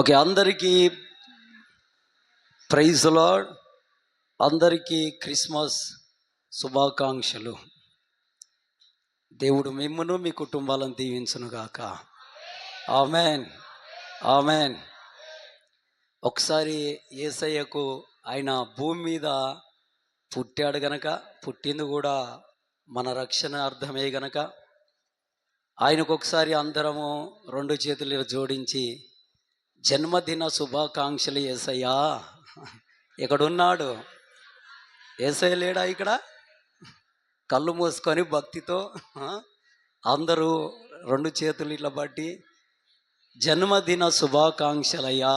Okay, అందరికీ praise lord. అందరికీ Christmas శుభాకాంక్షలు. దేవుడు మిమ్మును మీ కుటుంబాలను దీవించునుగాక. Amen, amen. ఒకసారి యేసయ్యకు ఆయన భూమి మీద పుట్టాడు గనక, పుట్టింది కూడా మన రక్షణ అర్థమే గనక, ఆయనకు ఒకసారి అందరము రెండు చేతులు జోడించి జన్మదిన శుభాకాంక్షలు యేసయ్యా. ఎక్కడున్నాడు? యేసయ్య లేడా ఇక్కడ? కళ్ళు మూసుకొని భక్తితో అందరూ రెండు చేతులు ఇట్లా బట్టి జన్మదిన శుభాకాంక్షలయ్యా.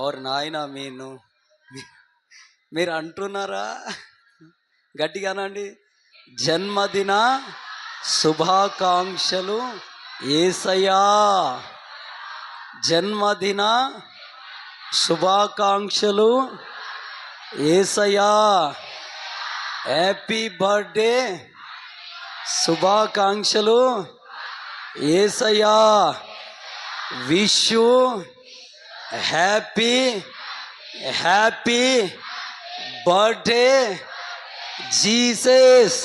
ఓరు నాయన, మీరు అంటున్నారా? గట్టిగానండి. జన్మదిన శుభాకాంక్షలు యేసయ్యా. జన్మదిన శుభాకాంక్షలు యేసయ్యా. హ్యాపీ బర్త్డే శుభాకాంక్షలు యేసయ్యా. Wish you happy happy birthday Jesus.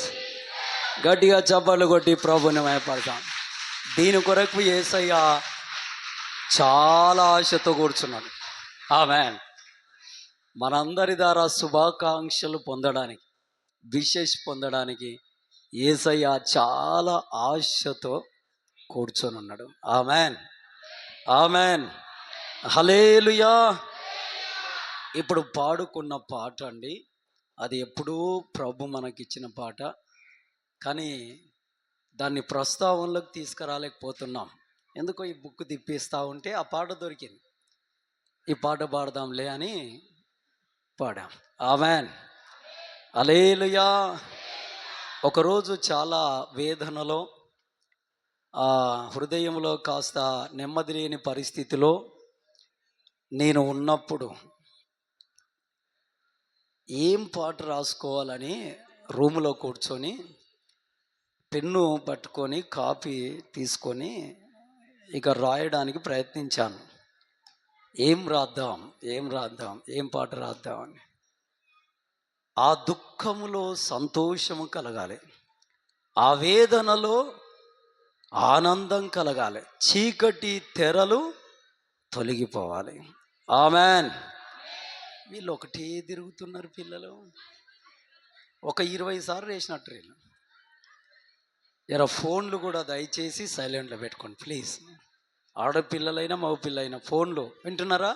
గట్టిగా చప్పట్లు కొట్టి ప్రభుని మహిమపడతాం. దీని కొరకు యేసయ్యా చాలా ఆశతో కూర్చున్నాను. ఆమేన్. మనందరి ద్వారా శుభాకాంక్షలు పొందడానికి, విశేష పొందడానికి యేసయ్య చాలా ఆశతో కూర్చొని ఉన్నాడు. ఆమేన్, ఆమేన్, హల్లెలూయా. ఇప్పుడు పాడుకున్న పాట అండి, అది ఎప్పుడూ ప్రభు మనకిచ్చిన పాట, కానీ దాన్ని ప్రస్తావనలోకి తీసుకురాలేకపోతున్నాం. ఎందుకో ఈ బుక్ తిప్పిస్తూ ఉంటే ఆ పాట దొరికింది. ఈ పాట పాడదాంలే అని పాడాం. ఆమేన్, హల్లెలూయా. ఒకరోజు చాలా వేదనలో, హృదయంలో కాస్త నెమ్మది లేని పరిస్థితిలో నేను ఉన్నప్పుడు ఏం పాట రాసుకోవాలని రూములో కూర్చొని పెన్ను పట్టుకొని కాపీ తీసుకొని ఇక రాయడానికి ప్రయత్నించాను. ఏం రాద్దాం, ఏం పాట రాద్దాం అని. ఆ దుఃఖములో సంతోషము కలగాలి, ఆ వేదనలో ఆనందం కలగాలి, చీకటి తెరలు తొలగిపోవాలి. ఆమేన్. వీళ్ళు ఒకటే తిరుగుతున్నారు పిల్లలు. ఒక 20 సార్లు వేసినట్టు వీళ్ళు. ఫోన్లు కూడా దయచేసి సైలెంట్లో పెట్టుకోండి ప్లీజ్. ఆడపిల్లలైనా మగ పిల్లలైనా ఫోన్లు వింటున్నారా?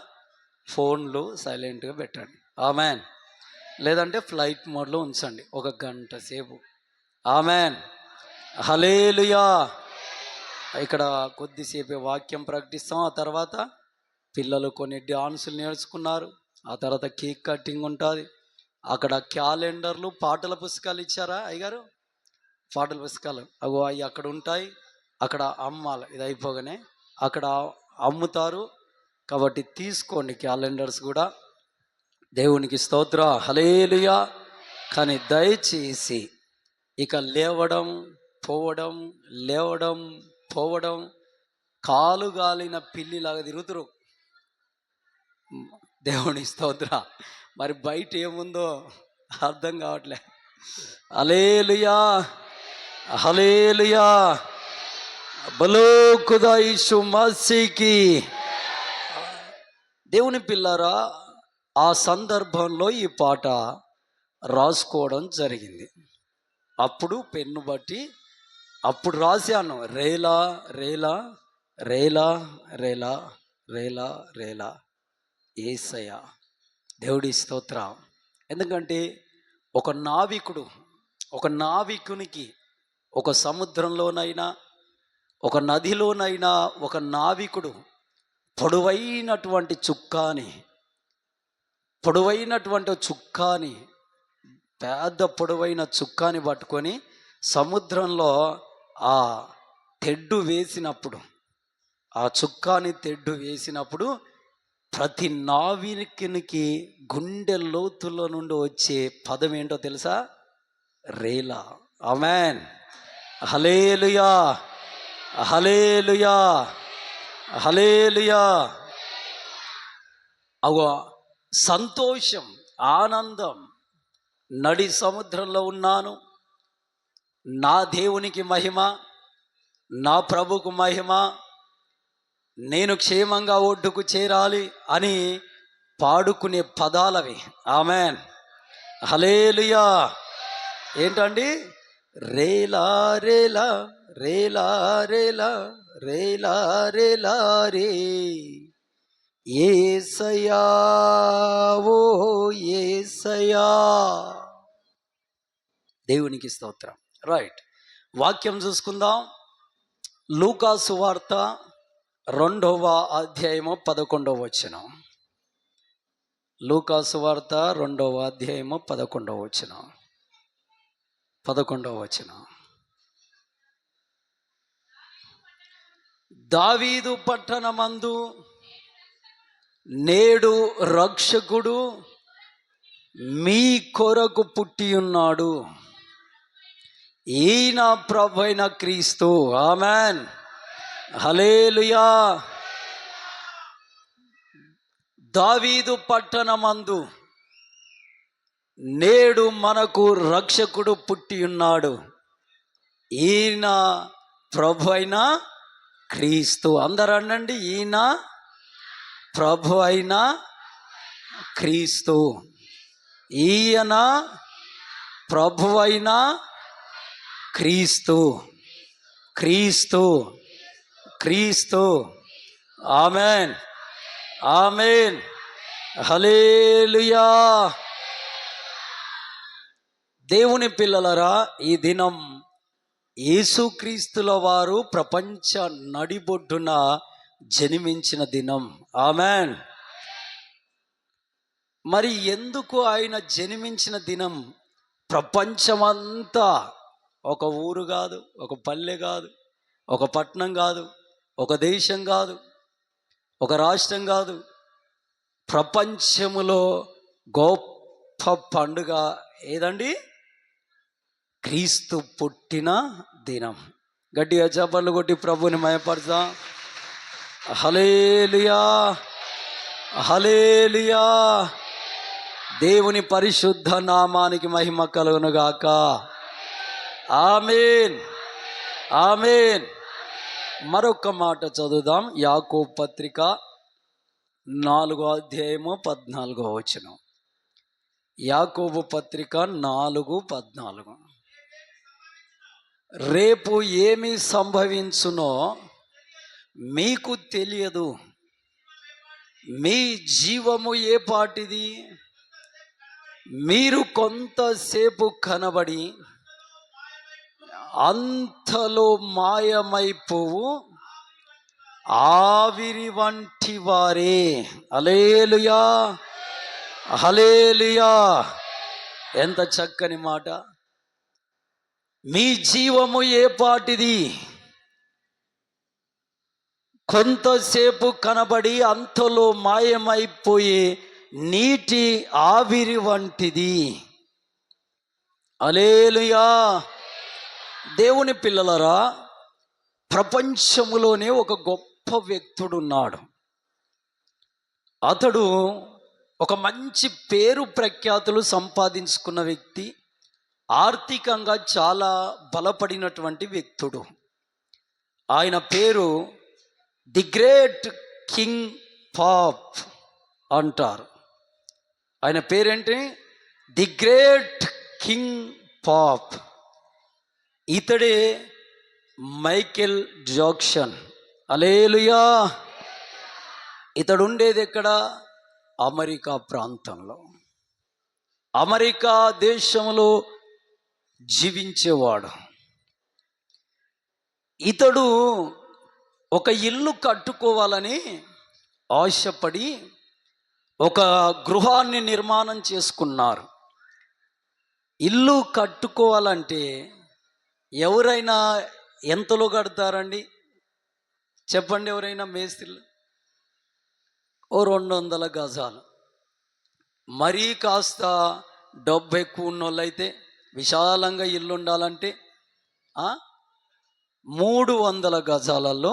ఫోన్లు సైలెంట్గా పెట్టండి. ఆమేన్. లేదంటే ఫ్లైట్ మోడ్లో ఉంచండి ఒక గంట సేపు. ఆమేన్, హల్లెలూయా. ఇక్కడ కొద్దిసేపు వాక్యం ప్రకటిస్తాం. ఆ తర్వాత పిల్లలు కొన్ని డాన్సులు నేర్చుకున్నారు. ఆ తర్వాత కేక్ కటింగ్ ఉంటుంది. అక్కడ క్యాలెండర్లు, పాటల పుస్తకాలు ఇచ్చారా అయ్యగారు? పాటల పుస్తకాలు అవి అక్కడ ఉంటాయి. అక్కడ అమ్మాలి. ఇది అయిపోగానే అక్కడ అమ్ముతారు కాబట్టి తీసుకోండి క్యాలెండర్స్ కూడా. దేవునికి స్తోత్ర, హల్లెలూయా. కానీ దయచేసి ఇక లేవడం పోవడం, లేవడం పోవడం, కాలు గాలిన పిల్లిలాగా తిరుగుతురు. దేవుని స్తోత్ర. మరి బయట ఏముందో అర్థం కావట్లే. హల్లెలూయా, హల్లెలూయా, బలో ఖుదా యేసు మసీకి. దేవుని పిల్లారా, ఆ సందర్భంలో ఈ పాట రాసుకోవడం జరిగింది. అప్పుడు పెన్ను బట్టి అప్పుడు రాశాను. రేలా రేలా రేలా రేలా రేలా రేలా యేసయ్య. దేవుడి స్తోత్ర. ఎందుకంటే ఒక నావికునికి ఒక సముద్రంలోనైనా ఒక నదిలోనైనా ఒక నావికుడు పొడవైనటువంటి చుక్కాని పెద్ద పొడవైన చుక్కాని పట్టుకొని సముద్రంలో ఆ తెడ్డు వేసినప్పుడు, ఆ చుక్కాని తెడ్డు వేసినప్పుడు ప్రతి నావికునికి గుండె లోతుల్లో నుండి వచ్చే పదం ఏంటో తెలుసా? రేలా. ఆమేన్, హల్లెలూయా, హల్లెలూయా. హల్లెలూయా. అగో సంతోషం, ఆనందం. నడి సముద్రంలో ఉన్నాను, నా దేవునికి మహిమ, నా ప్రభుకు మహిమ, నేను క్షేమంగా ఒడ్డుకు చేరాలి అని పాడుకునే పదాలవి. ఆమెన్. హల్లెలూయా. ఏంటండి? రేలా రేలా రేలా రేలా రేలా రేలా రే యేసయ్యా, ఓ యేసయ్యా. దేవునికి స్తోత్రం. రైట్, వాక్యం చూసుకుందాం. లూకా సువార్త 2వ అధ్యాయము 11వ వచనం. లూకా సువార్త 2వ అధ్యాయము 11వ వచనం. 11వ వచనం. దావీదు పట్టణమందు నేడు రక్షకుడు మీ కొరకు పుట్టి ఉన్నాడు, ఈయన ప్రభువైన క్రీస్తు. ఆమెన్. హల్లెలూయా. దావీదు పట్టణమందు నేడు మనకు రక్షకుడు పుట్టి ఉన్నాడు, ఈయన ప్రభువైన క్రీస్తు. అందరూ అనండి, ఈయన ప్రభు అయిన క్రీస్తు. ఈయన ప్రభు అయిన క్రీస్తు. క్రీస్తు క్రీస్తు. ఆమెన్. ఆమెన్. హల్లెలూయా. దేవుని పిల్లలరా, ఈ దినం యేసుక్రీస్తుల వారు ప్రపంచ నడిబొడ్డున జన్మించిన దినం. ఆమెన్. మరి ఎందుకు ఆయన జన్మించిన దినం ప్రపంచమంతా, ఒక ఊరు కాదు, ఒక పల్లె కాదు, ఒక పట్టణం కాదు, ఒక దేశం కాదు, ఒక రాష్ట్రం కాదు, ప్రపంచములో గొప్ప పండుగ ఏదండి? క్రీస్తు పుట్టిన దినం. గట్టిగా చప్పట్లు కొట్టి ప్రభుని మయపడతాం. హల్లెలూయా. హల్లెలూయా. దేవుని పరిశుద్ధ నామానికి మహిమ కలుగును గాక. ఆమేన్. ఆమేన్. మరొక మాట చదువుదాం. యాకోబు పత్రిక 4వ అధ్యాయము 14వ వచనం. యాకోబు పత్రిక 4:14. రేపు ఏమి సంభవించునో మీకు తెలియదు, మీ జీవము ఏ పాటిది. మీరు కొంతసేపు కనబడి అంతలో మాయమైపోవు ఆవిరి వంటి వారే. హల్లెలూయా. హల్లెలూయా. ఎంత చక్కని మాట. మీ జీవము ఏ పాటిది, కొంతసేపు కనబడి అంతలో మాయమైపోయే నీటి ఆవిరి వంటిది. హల్లెలూయా. దేవుని పిల్లలరా, ప్రపంచములోనే ఒక గొప్ప వ్యక్తుడున్నాడు. అతడు ఒక మంచి పేరు ప్రఖ్యాతులు సంపాదించుకున్న వ్యక్తి, ఆర్థికంగా చాలా బలపడినటువంటి వ్యక్తుడు. ఆయన పేరు ది గ్రేట్ కింగ్ పాప్ అంటారు. ఆయన పేరేంటి? The great king pop. ఇతడే మైకేల్ జాక్సన్. హల్లెలూయా. ఇతడు ఉండేది ఎక్కడ? అమెరికా ప్రాంతంలో, అమెరికా దేశంలో జీవించేవాడు. ఇతడు ఒక ఇల్లు కట్టుకోవాలని ఆశపడి ఒక గృహాన్ని నిర్మాణం చేసుకున్నారు. ఇల్లు కట్టుకోవాలంటే ఎవరైనా ఎంతలో కడతారండి? చెప్పండి. ఎవరైనా మేస్త్రీలు ఓ 200 గజాలు. మరీ కాస్త డబ్బు ఎక్కువ ఉన్నోళ్ళైతే విశాలంగా ఇల్లు ఉండాలంటే 300 గజాలలో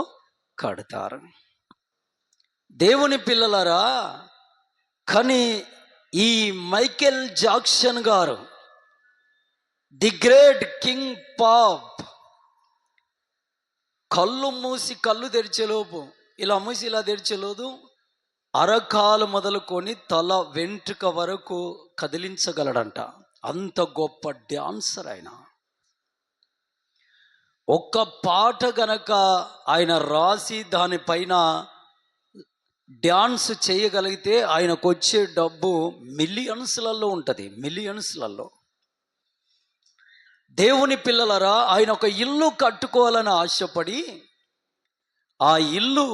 కడతారు. దేవుని పిల్లలారా, కానీ ఈ మైకేల్ జాక్సన్ గారు, ది గ్రేట్ కింగ్ పాప్, కళ్ళు మూసి కళ్ళు తెరిచేలోపు ఇలా మూసి ఇలా తెరిచేలోదు అరకాలు మొదలుకొని తల వెంట్రుక వరకు కదిలించగలడంట. అంత గొప్ప డాన్సర్ ఆయన. ఒక్క పాట గనక ఆయన రాసి దానిపైన డ్యాన్స్ చేయగలిగితే ఆయనకు వచ్చే డబ్బు మిలియన్స్లలో ఉంటుంది, మిలియన్స్లలో. దేవుని పిల్లలరా, ఆయన ఒక ఇల్లు కట్టుకోవాలని ఆశపడి ఆ ఇల్లు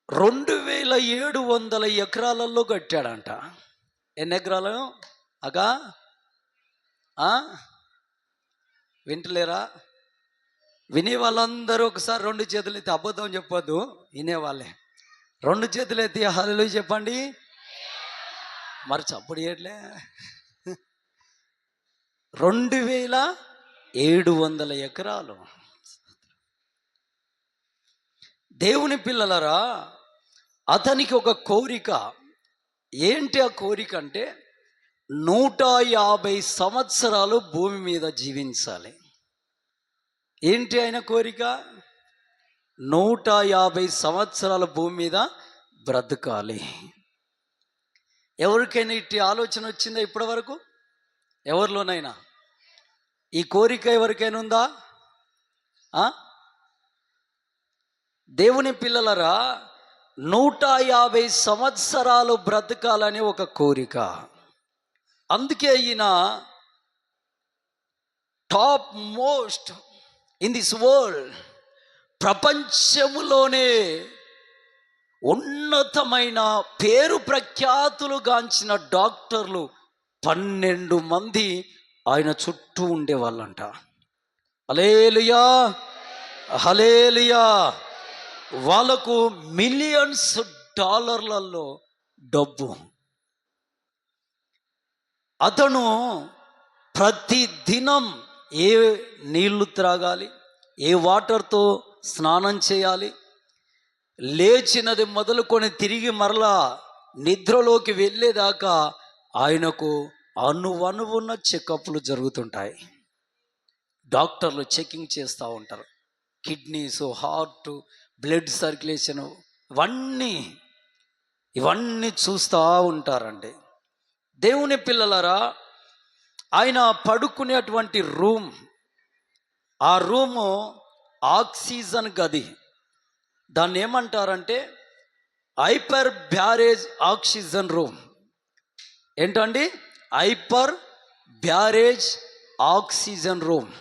2700 ఎకరాలలో కట్టాడంట. ఎన్ని ఎకరాలు అగా వింటలేరా? వినే వాళ్ళందరూ ఒకసారి 2 చేతులు ఎత్తి, అబద్ధం చెప్పొద్దు, వినేవాళ్ళే 2 చేతులు ఎత్తి హల్లెలూయా చెప్పండి. మరి చప్పుడు చేయట్లే. 2700 ఎకరాలు. దేవుని పిల్లలరా, అతనికి ఒక కోరిక. ఏంటి ఆ కోరిక అంటే 150 సంవత్సరాలు భూమి మీద జీవించాలి. ఏంటి ఆయన కోరిక? 150 సంవత్సరాల భూమి మీద బ్రతకాలి. ఎవరికైనా ఇట్టి ఆలోచన వచ్చిందా ఇప్పటి వరకు? ఎవరిలోనైనా ఈ కోరిక ఎవరికైనా ఉందా? దేవుని పిల్లలరా, 150 సంవత్సరాలు బ్రతకాలని ఒక కోరిక. అందుకే ఈయన top most in this world, ప్రపంచములోనే ఉన్నతమైన పేరు ప్రఖ్యాతులు గాంచిన డాక్టర్లు 12 మంది ఆయన చుట్టూ ఉండేవాళ్ళంట. హల్లెలూయా, హల్లెలూయా. వాళ్ళకు మిలియన్స్ డాలర్లలో డబ్బు. అతను ప్రతి దినం ఏ నీళ్లు త్రాగాలి, ఏ వాటర్తో స్నానం చేయాలి, లేచినది మొదలుకొని తిరిగి మరలా నిద్రలోకి వెళ్ళేదాకా ఆయనకు అణువణువున్న చెకప్లు జరుగుతుంటాయి. డాక్టర్లు చెకింగ్ చేస్తూ ఉంటారు. కిడ్నీస్, హార్ట్, బ్లడ్ సర్క్యులేషను, ఇవన్నీ చూస్తూ ఉంటారండి. దేవుని పిల్లలరా, ఆయన పడుకునేటువంటి రూమ్, ఆ రూము ఆక్సిజన్ గది. దాన్ని ఏమంటారంటే హైపర్ బ్యారేజ్ ఆక్సిజన్ రూమ్. ఏంటండి? Hyper barrage oxygen room.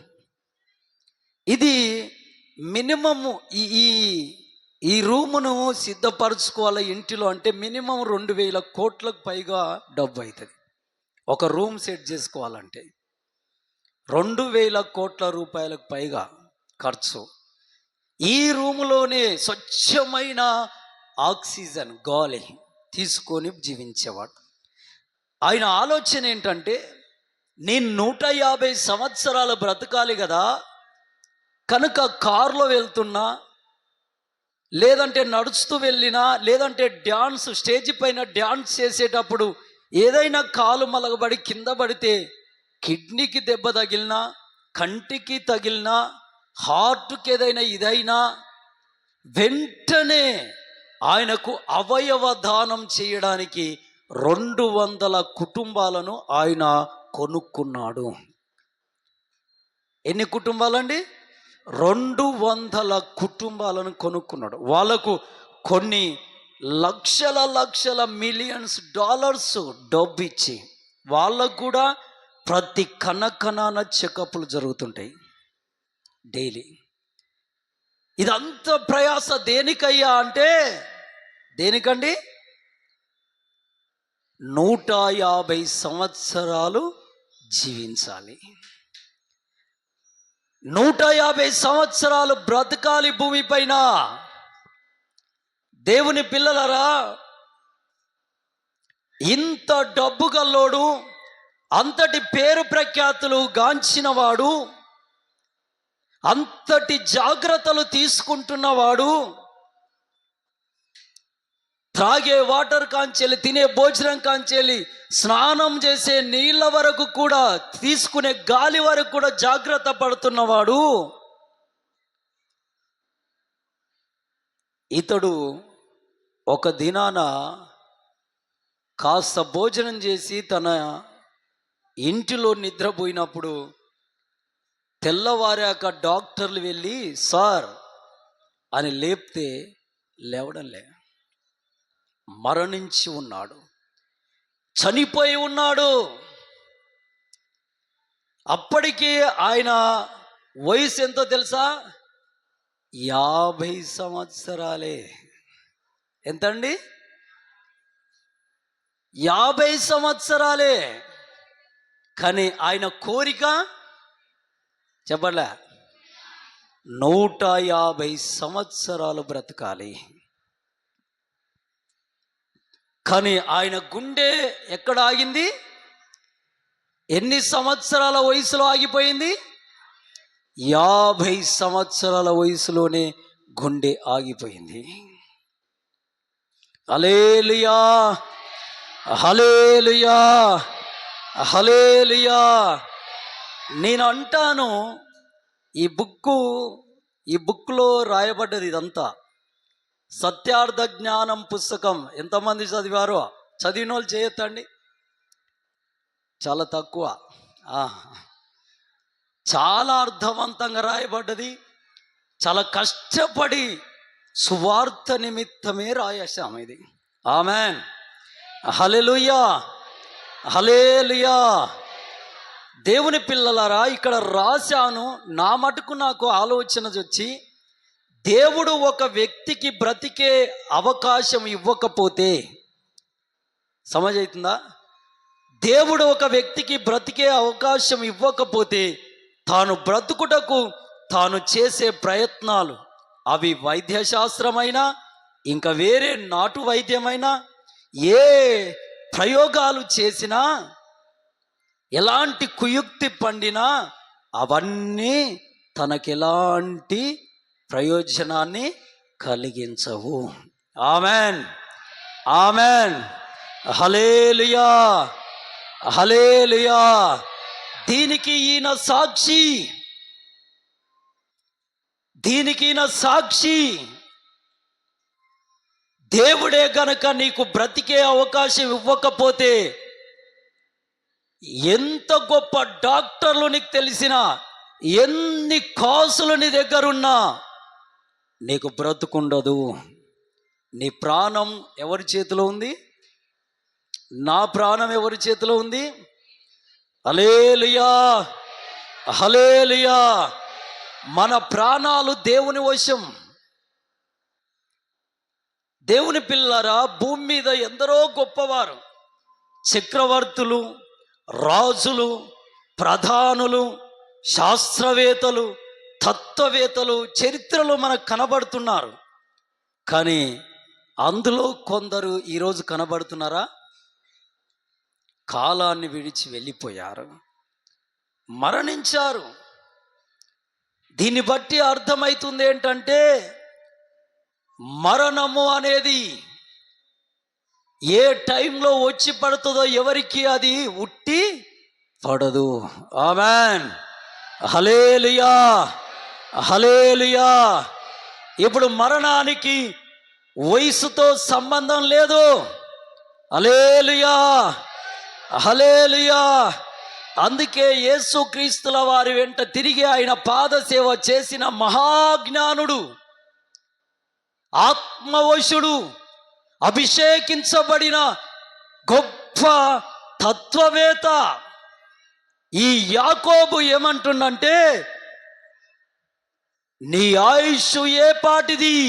ఇది మినిమము ఈ రూమును సిద్ధపరచుకోవాలి ఇంటిలో అంటే మినిమం 2000 కోట్లకు పైగా డబ్బు అవుతుంది. ఒక రూమ్ సెట్ చేసుకోవాలంటే 2000 కోట్ల రూపాయలకు పైగా ఖర్చు. ఈ రూములోనే స్వచ్ఛమైన ఆక్సిజన్ గాలి తీసుకొని జీవించేవాడు. ఆయన ఆలోచన ఏంటంటే, నేను 150 సంవత్సరాలు బ్రతకాలి కదా, కనుక కారులో వెళ్తున్నా, లేదంటే నడుస్తూ వెళ్ళినా, లేదంటే స్టేజ్ పైన డ్యాన్స్ చేసేటప్పుడు ఏదైనా కాలు మలగబడి కింద పడితే కిడ్నీకి దెబ్బ తగిలినా, కంటికి తగిలినా, హార్ట్కి ఏదైనా ఇదైనా వెంటనే ఆయనకు అవయవ దానం చేయడానికి 200 కుటుంబాలను ఆయన కొనుక్కున్నాడు. ఎన్ని కుటుంబాలండి? 200 కుటుంబాలను కొనుక్కున్నాడు. వాళ్ళకు కొన్ని లక్షల మిలియన్స్ డాలర్స్ డబ్బు ఇచ్చి వాళ్ళకు కూడా ప్రతి కణకణాన చెకప్లు జరుగుతుంటాయి డైలీ. ఇదంతా ప్రయాస దేనికయ్యా అంటే, దేనికండి? 150 సంవత్సరాలు జీవించాలి, 150 సంవత్సరాలు బ్రతకాలి భూమి పైన. దేవుని పిల్లలరా, ఇంత డబ్బు గల్లోడు, అంతటి పేరు ప్రఖ్యాతులు గాంచినవాడు, అంతటి జాగ్రత్తలు తీసుకుంటున్నవాడు త్రాగే వాటర్ కాంచెలి, తినే భోజనం కాంచెలి, స్నానం చేసే నీళ్ళ వరకు కూడా, తీసుకునే గాలి వరకు కూడా జాగ్రత్త పడుతున్నవాడు ఇతడు ఒక దినాన కాస్త భోజనం చేసి తన ఇంటిలో నిద్రపోయినప్పుడు తెల్లవారాక డాక్టర్లు వెళ్ళి సార్ అని లేపితే లేవడంలే, మరణించి ఉన్నాడు, చనిపోయి ఉన్నాడు. అప్పటికి ఆయన వయసు ఎంతో తెలుసా? 50 సంవత్సరాలే. ఎంతండి? 50 సంవత్సరాలే. కానీ ఆయన కోరిక చెప్పలే, 150 సంవత్సరాలు బ్రతకాలి. కానీ ఆయన గుండె ఎక్కడ ఆగింది? ఎన్ని సంవత్సరాల వయసులో ఆగిపోయింది? 50 సంవత్సరాల వయసులోనే గుండె ఆగిపోయింది. హల్లెలూయా, హల్లెలూయా, హల్లెలూయా. నేను అంటాను, ఈ బుక్లో రాయబడ్డది ఇదంతా. సత్యార్థ జ్ఞానం పుస్తకం ఎంతమంది చదివారో? చదివిన వాళ్ళు చేయొద్దండి, చాలా తక్కువ. చాలా అర్థవంతంగా రాయబడ్డది. చాలా కష్టపడి సువార్త నిమిత్తమే రాయేశాం ఇది. ఆమెన్, హల్లెలూయా, హల్లెలూయా. దేవుని పిల్లలారా, ఇక్కడ రాశాను. నా మటుకు నాకు ఆలోచన వచ్చి, దేవుడు ఒక వ్యక్తికి బ్రతికే అవకాశం ఇవ్వకపోతే, సమజవుతుందా? దేవుడు ఒక వ్యక్తికి బ్రతికే అవకాశం ఇవ్వకపోతే తాను బ్రతుకుటకు తాను చేసే ప్రయత్నాలు, అవి వైద్యశాస్త్రమైనా ఇంకా వేరే నాటు వైద్యమైనా, ఏ ప్రయోగాలు చేసినా, ఎలాంటి కుయుక్తి పండినా అవన్నీ తనకెలాంటి ప్రయోజనాన్ని కలిగించవు. ఆమెన్, ఆమెన్, హల్లెలూయా, హల్లెలూయా. దీనికి ఈయన సాక్షి, దీనికి ఈయన సాక్షి. దేవుడే గనక నీకు బ్రతికే అవకాశం ఇవ్వకపోతే, ఎంత గొప్ప డాక్టర్లు నీకు తెలిసినా, ఎన్ని కాసులు నీ దగ్గరున్నా నీకు బ్రతుకుండదు. నీ ప్రాణం ఎవరి చేతిలో ఉంది? నా ప్రాణం ఎవరి చేతిలో ఉంది? హల్లెలూయా, హల్లెలూయా. మన ప్రాణాలు దేవుని వశం. దేవుని పిల్లరా, భూమి మీద ఎందరో గొప్పవారు, చక్రవర్తులు, రాజులు, ప్రధానులు, శాస్త్రవేత్తలు, తత్వవేత్తలు చరిత్రలో మనకు కనబడుతున్నారు. కానీ అందులో కొందరు ఈరోజు కనబడుతున్నారా? కాలాన్ని విడిచి వెళ్ళిపోయారు, మరణించారు. దీన్ని బట్టి అర్థమవుతుంది ఏంటంటే, మరణము అనేది ఏ టైంలో వచ్చి పడుతుందో ఎవరికి అది ఉట్టి పడదు. ఆమెన్, హల్లెలూయా, హల్లెలూయా. ఇప్పుడు మరణానికి వయసుతో సంబంధం లేదు. హల్లెలూయా, హల్లెలూయా. అందుకే యేసుక్రీస్తుల వారి వెంట తిరిగి ఆయన పాదసేవ చేసిన మహాజ్ఞానుడు, ఆత్మవశుడు, అభిషేకించబడిన గొప్ప తత్వవేత్త ఈ యాకోబు ఏమంటుండంటే, నీ ఆయుష్ ఏ పాటిది?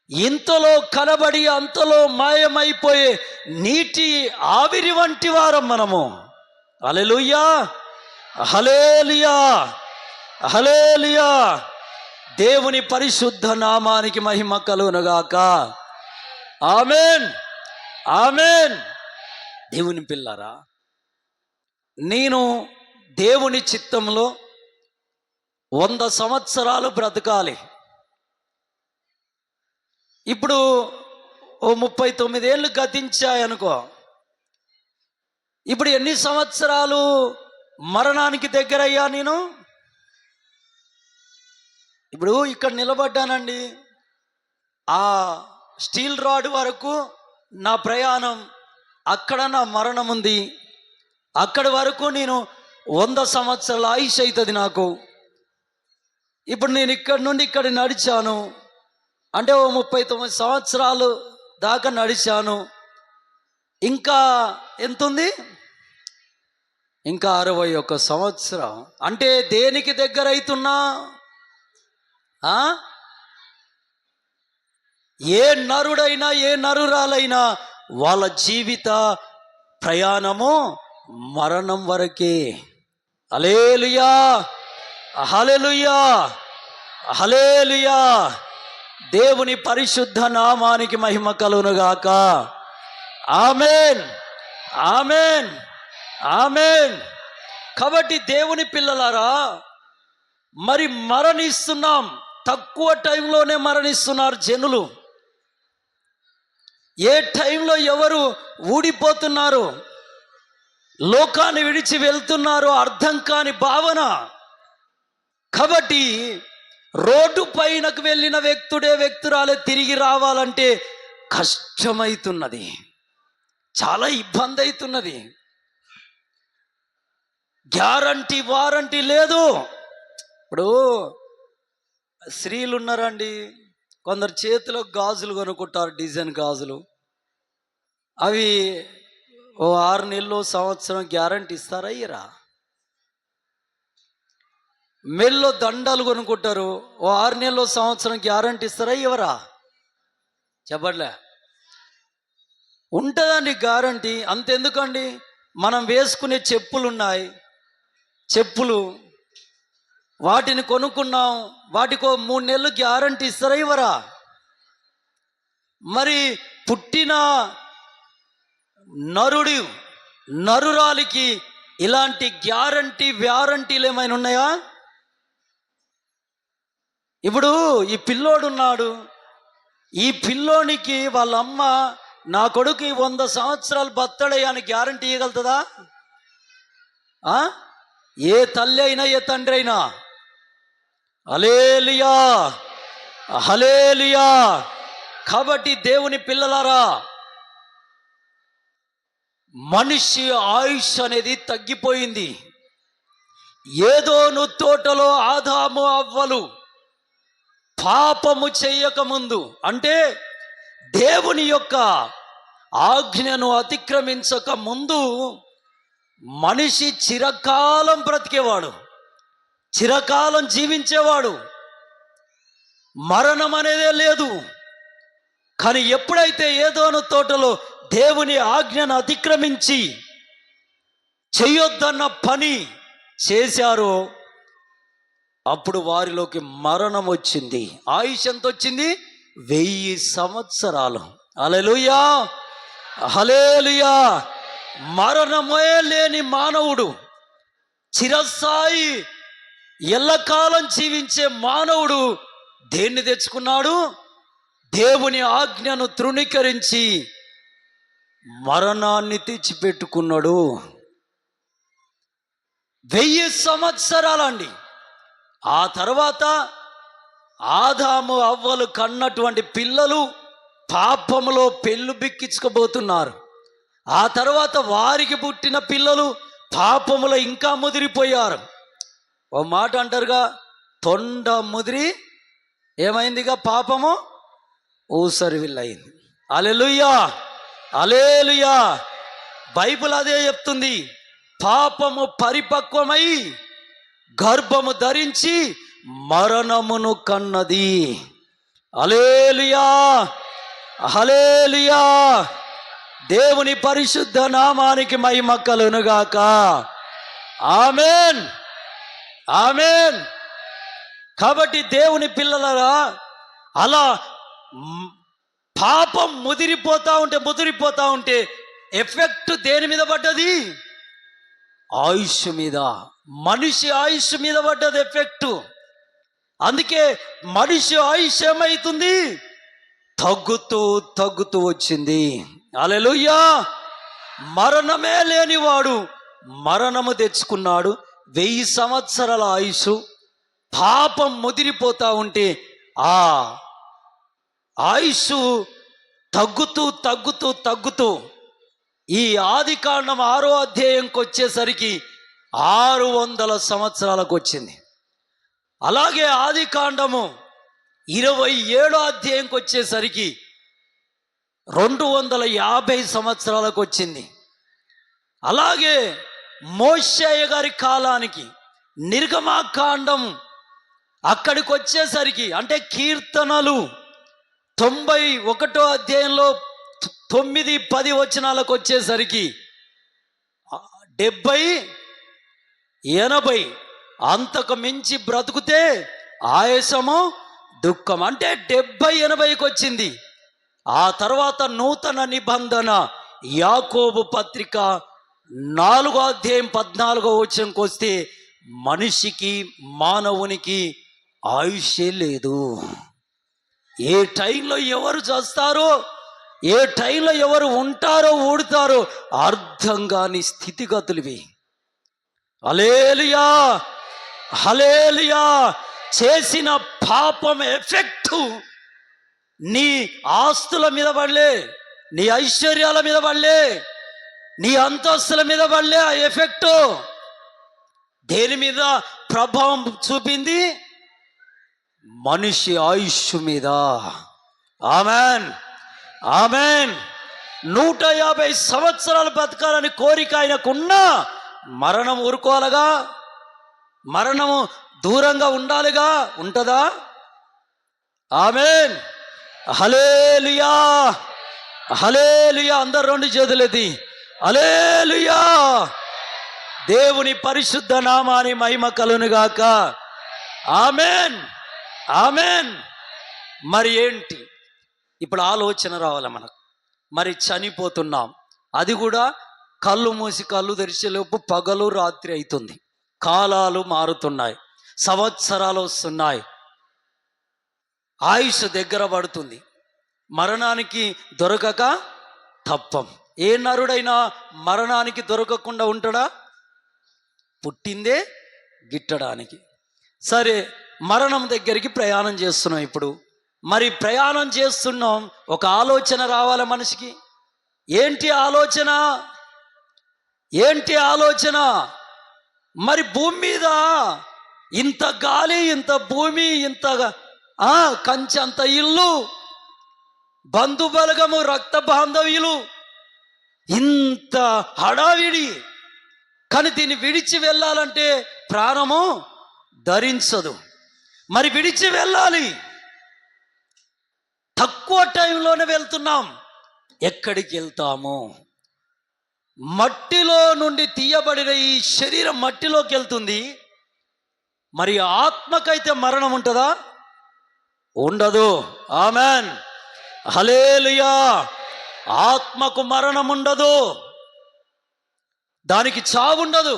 ఇంతలో కనబడి అంతలో మాయమైపోయే నీటి ఆవిరి వంటి వారం మనము. హల్లెలూయా, హల్లెలూయా, హల్లెలూయా. దేవుని పరిశుద్ధ నామానికి మహిమ కలుగునుగాక. Amen, amen. దేవుని పిల్లరా, నేను దేవుని చిత్తంలో 100 సంవత్సరాలు బ్రతకాలి. ఇప్పుడు ఓ 39 ఏళ్ళు గతించాయనుకో, ఇప్పుడు ఎన్ని సంవత్సరాలు మరణానికి దగ్గరయ్యా నేను? ఇప్పుడు ఇక్కడ నిలబడ్డానండి, ఆ స్టీల్ రాడ్ వరకు నా ప్రయాణం, అక్కడ నా మరణం ఉంది. అక్కడి వరకు నేను 100 సంవత్సరాల ఆయుష్ అవుతుంది నాకు. ఇప్పుడు నేను ఇక్కడి నుండి ఇక్కడ నడిచాను అంటే ఓ 39 సంవత్సరాలు దాకా నడిచాను. ఇంకా ఎంత ఉంది? ఇంకా 61 సంవత్సరం. అంటే దేనికి దగ్గర అవుతున్నా? ఏ నరుడైనా ఏ నరురాలైనా వాళ్ళ జీవిత ప్రయాణము మరణం వరకే. హల్లెలూయా, హల్లెలూయా, హల్లెలూయా. దేవుని పరిశుద్ధ నామానికి మహిమ కలుగునుగాక. ఆమేన్, ఆమేన్, ఆమేన్. కాబట్టి దేవుని పిల్లలారా, మరి మరణిస్తున్నాం, తక్కువ టైంలోనే మరణిస్తున్నారు జనులు. ఏ టైంలో ఎవరు ఊడిపోతున్నారు, లోకాన్ని విడిచి వెళ్తున్నారో అర్థం కాని భావన. కాబట్టి రోడ్డు పైనకు వెళ్ళిన వ్యక్తురాలే తిరిగి రావాలంటే కష్టమైతున్నది, చాలా ఇబ్బంది అవుతున్నది. గ్యారంటీ వారంటీ లేదు. ఇప్పుడు స్త్రీలు ఉన్నారండి, కొందరు చేతిలో గాజులు కొనుక్కుంటారు, డిజైన్ గాజులు. అవి ఓ 6 నెలలు సంవత్సరం గ్యారంటీ ఇస్తారా? ఇయ్యరా? మెల్లో దండాలు కొనుక్కుంటారు, ఓ 6 నెలలు సంవత్సరం గ్యారంటీ ఇస్తారా? ఇవ్వరా? చెప్పట్లే. ఉంటుందండి గ్యారంటీ. అంతెందుకండి, మనం వేసుకునే చెప్పులు ఉన్నాయి, చెప్పులు వాటిని కొనుక్కున్నాం, వాటికో 3 నెలలు గ్యారంటీ ఇస్తారా? ఇవ్వరా? మరి పుట్టిన నరురాలికి ఇలాంటి గ్యారంటీ వ్యారంటీలు ఏమైనా ఉన్నాయా? ఇప్పుడు ఈ పిల్లోడున్నాడు, ఈ పిల్లోనికి వాళ్ళ అమ్మ నా కొడుకు 100 సంవత్సరాలు బతడే అని గ్యారంటీ ఇవ్వగలుగుతుందా? ఏ తల్లి అయినా ఏ తండ్రి అయినా. హల్లెలూయా, హల్లెలూయా. కాబట్టి దేవుని పిల్లలారా, మనిషి ఆయుష్ అనేది తగ్గిపోయింది. ఏదోను తోటలో ఆదాము అవ్వలు పాపము చెయ్యకముందు, అంటే దేవుని యొక్క ఆజ్ఞను అతిక్రమించక ముందు మనిషి చిరకాలం బ్రతికేవాడు, చిరకాలం జీవించేవాడు, మరణం అనేదే లేదు. కానీ ఎప్పుడైతే ఏదోను తోటలో దేవుని ఆజ్ఞను అతిక్రమించి చెయ్యొద్దన్న పని చేశారో అప్పుడు వారిలోకి మరణం వచ్చింది. ఆయుష్ ఎంత వచ్చింది? 1000 సంవత్సరాలు. హల్లెలూయా, హల్లెలూయా. మరణమే లేని మానవుడు, చిరస్థాయి ఎల్లకాలం జీవించే మానవుడు దేన్ని తెచ్చుకున్నాడు? దేవుని ఆజ్ఞను తృణీకరించి మరణాన్ని తెచ్చిపెట్టుకున్నాడు. 1000 సంవత్సరాలండి. ఆ తర్వాత ఆదాము అవ్వలు కన్నటువంటి పిల్లలు పాపములో పెళ్ళు బిక్కించుకోబోతున్నారు. ఆ తర్వాత వారికి పుట్టిన పిల్లలు పాపములో ఇంకా ముదిరిపోయారు. ఓ మాట అంటారుగా, తొండ ముదిరి ఏమైందిగా, పాపము ఊసరివిల్లయింది. హల్లెలూయా, హల్లెలూయా. బైబిల్ అదే చెప్తుంది. పాపము పరిపక్వమై గర్భము ధరించి మరణమును కన్నది. హల్లెలూయా, హల్లెలూయా. దేవుని పరిశుద్ధ నామానికి మహిమ కలుగునుగాక. ఆమేన్, ఆమేన్. కాబట్టి దేవుని పిల్లలారా, అలా పాపం ముదిరిపోతా ఉంటే ఎఫెక్ట్ దేని మీద పడ్డది? ఆయుష్ మీద, మనిషి ఆయుష్ మీద పడ్డది ఎఫెక్ట్. అందుకే మనిషి ఆయుష్ ఏమవుతుంది? తగ్గుతూ తగ్గుతూ వచ్చింది. హల్లెలూయా. మరణమే లేనివాడు మరణము తెచ్చుకున్నాడు. 1000 సంవత్సరాల ఆయుష్. పాపం ముదిరిపోతా ఉంటే ఆ ఆయుష్ తగ్గుతూ తగ్గుతూ తగ్గుతూ ఈ ఆదికాండం 6వ అధ్యాయంకి వచ్చేసరికి 600 సంవత్సరాలకు వచ్చింది. అలాగే ఆదికాండము 27వ అధ్యాయంకి వచ్చేసరికి 250 సంవత్సరాలకు వచ్చింది. అలాగే మోషే గారి కాలానికి నిర్గమాకాండం అక్కడికి వచ్చేసరికి, అంటే కీర్తనలు 91వ అధ్యాయంలో 9, 10 వచనాలకు వచ్చేసరికి 70, 80 అంతకు మించి బ్రతుకుతే ఆయాసము, దుఃఖం. అంటే 70, 80కి వచ్చింది. ఆ తర్వాత నూతన నిబంధన యాకోబు పత్రిక 4వ అధ్యాయం 14వ వచనంకి వస్తే మనిషికి, మానవునికి ఆయుష్యే లేదు. ఏ టైంలో ఎవరు చేస్తారో, ఏ టైంలో ఎవరు ఉంటారో ఊడుతారో అర్థం కాని స్థితిగతులువి. హల్లెలూయా, హల్లెలూయా. చేసిన పాపం ఎఫెక్టు నీ ఆస్తుల మీద పడలే, నీ ఐశ్వర్యాల మీద పడలే, నీ అంతస్తుల మీద పడలే. ఆ ఎఫెక్టు దేని మీద ప్రభావం చూపింది? మనిషి ఆయుష్ మీద. Amen, amen. 150 సంవత్సరాలు బతకాలని కోరిక ఆయనకున్నా మరణం ఊరుకోవాలిగా, మరణము దూరంగా ఉండాలిగా. ఉంటుందా? ఆమెన్. హల్లెలూయా, హల్లెలూయా. అందరు 2 చేతులెత్తి హల్లెలూయా. దేవుని పరిశుద్ధ నామాని మహిమ కలుగునుగాక. Amen, amen. మరి ఏంటి ఇప్పుడు ఆలోచన రావాలి మనకు. మరి చనిపోతున్నాం, అది కూడా కళ్ళు మూసి కళ్ళు తెరిచేలోపు పగలు రాత్రి అవుతుంది. కాలాలు మారుతున్నాయి, సంవత్సరాలు వస్తున్నాయి, ఆయుష్ దగ్గర పడుతుంది. మరణానికి దొరకక తప్పం. ఏ నరుడైనా మరణానికి దొరకకుండా ఉంటాడా? పుట్టిందే గిట్టడానికి. సరే, మరణం దగ్గరికి ప్రయాణం చేస్తున్నాం. ఇప్పుడు మరి ప్రయాణం చేస్తున్నాం, ఒక ఆలోచన రావాలి మనిషికి. ఏంటి ఆలోచన? ఏంటి ఆలోచన? మరి భూమి మీద ఇంత గాలి, ఇంత భూమి, ఇంత కంచె అంత ఇల్లు, బంధుబలగము, రక్త బాంధవ్యులు, ఇంత హడావిడి, కానీ దీన్ని విడిచి వెళ్ళాలంటే ప్రాణము ధరించదు. మరి విడిచి వెళ్ళాలి, తక్కువ టైంలోనే వెళ్తున్నాం. ఎక్కడికి వెళ్తాము? మట్టిలో నుండి తీయబడిన ఈ శరీరం మట్టిలోకి వెళ్తుంది. మరి ఆత్మకైతే మరణం ఉంటుందా? ఉండదు. ఆమెన్, హల్లెలూయా. ఆత్మకు మరణం ఉండదు, దానికి చావు ఉండదు.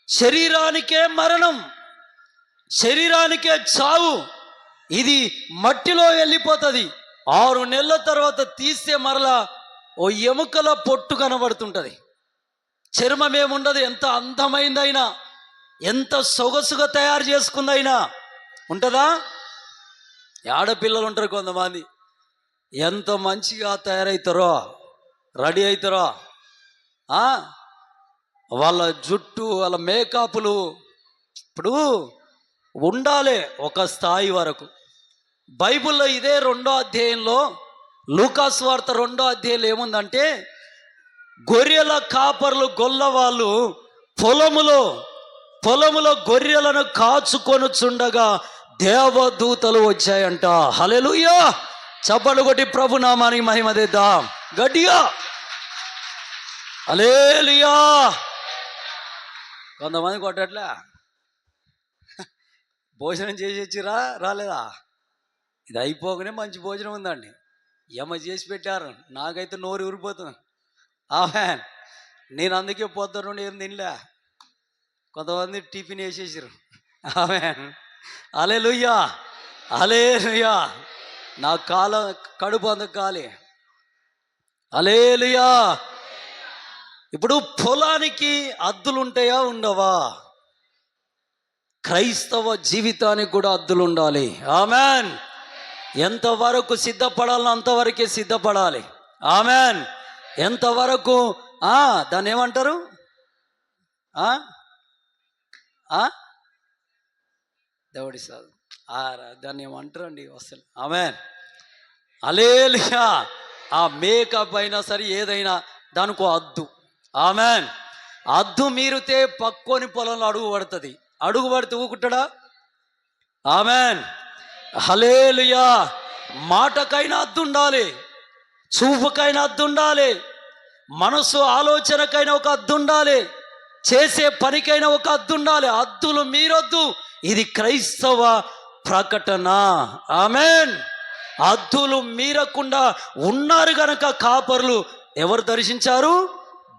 శరీరానికే మరణం, శరీరానికే చావు. ఇది మట్టిలో వెళ్ళిపోతుంది. 6 నెలల తర్వాత తీస్తే మరలా ఓ ఎముకల పొట్టు కనబడుతుంటుంది. చర్మం ఏముండదు. ఎంత అందమైందైనా, ఎంత సొగసుగా తయారు చేసుకుందైనా ఉంటుందా? ఆడపిల్లలు ఉంటారు కొంతమంది, ఎంత మంచిగా తయారవుతారో, రెడీ అవుతారో, వాళ్ళ జుట్టు, వాళ్ళ మేకప్లు ఇప్పుడు ఉండాలి ఒక స్థాయి వరకు. బైబిల్లో ఇదే 2వ అధ్యాయంలో, లూకాసు వార్త 2వ అధ్యాయంలో ఏముందంటే, గొర్రెల కాపర్లు, గొల్లవాళ్ళు పొలములో గొర్రెలను కాచుకొనుచుండగా దేవదూతలు వచ్చాయంట. హల్లెలూయా. చప్పట్లు కొట్టి ప్రభు నామానికి మహిమ తెద్దాం గట్టిగా. హల్లెలూయా. కొంతమంది కొట్టట్లే, భోజనం చేసి వచ్చిరా, రాలేదా? ఇది అయిపోగానే మంచి భోజనం ఉందండి, ఏమ చేసి పెట్టారు, నాకైతే నోరు ఊరిపోతుంది. ఆమెన్. నేను అందుకే పొద్దున్న నుండి ఏం తినలే. కొంతమంది టిఫిన్ వేసేసారు. ఆమెన్, హల్లెలూయా, హల్లెలూయా. నా కడుపు అందుకాలి. హల్లెలూయా. ఇప్పుడు పొలానికి హద్దులు ఉంటాయా ఉండవా? క్రైస్తవ జీవితానికి కూడా హద్దులు ఉండాలి. ఆమెన్. ఎంతవరకు సిద్ధపడాలో అంతవరకే సిద్ధపడాలి. ఆమెన్. ఎంతవరకు దాన్ని ఏమంటారు? దేవుడి సార్ దాన్ని ఏమంటారండి అసలు? ఆమెన్. హల్లెలూయా. ఆ మేకప్ అయినా సరే ఏదైనా దానికో హద్దు. ఆమెన్. హద్దు మీరితే పక్కోని పొలంలో అడుగు పడుతుంది. అడుగు పడితే ఊకుంటాడా? ఆమెన్. హల్లెలూయా. మాటకైనా హద్దు ఉండాలి, చూపుకైనా హద్దు ఉండాలి, మనసు ఆలోచనకైనా ఒక హద్దు ఉండాలి, చేసే పనికైనా ఒక హద్దు ఉండాలి. హద్దులు మీరొద్దు. ఇది క్రైస్తవ ప్రకటన. ఆమెన్. హద్దులు మీరకుండా ఉన్నారు గనక కాపరులు ఎవరు దర్శించారు?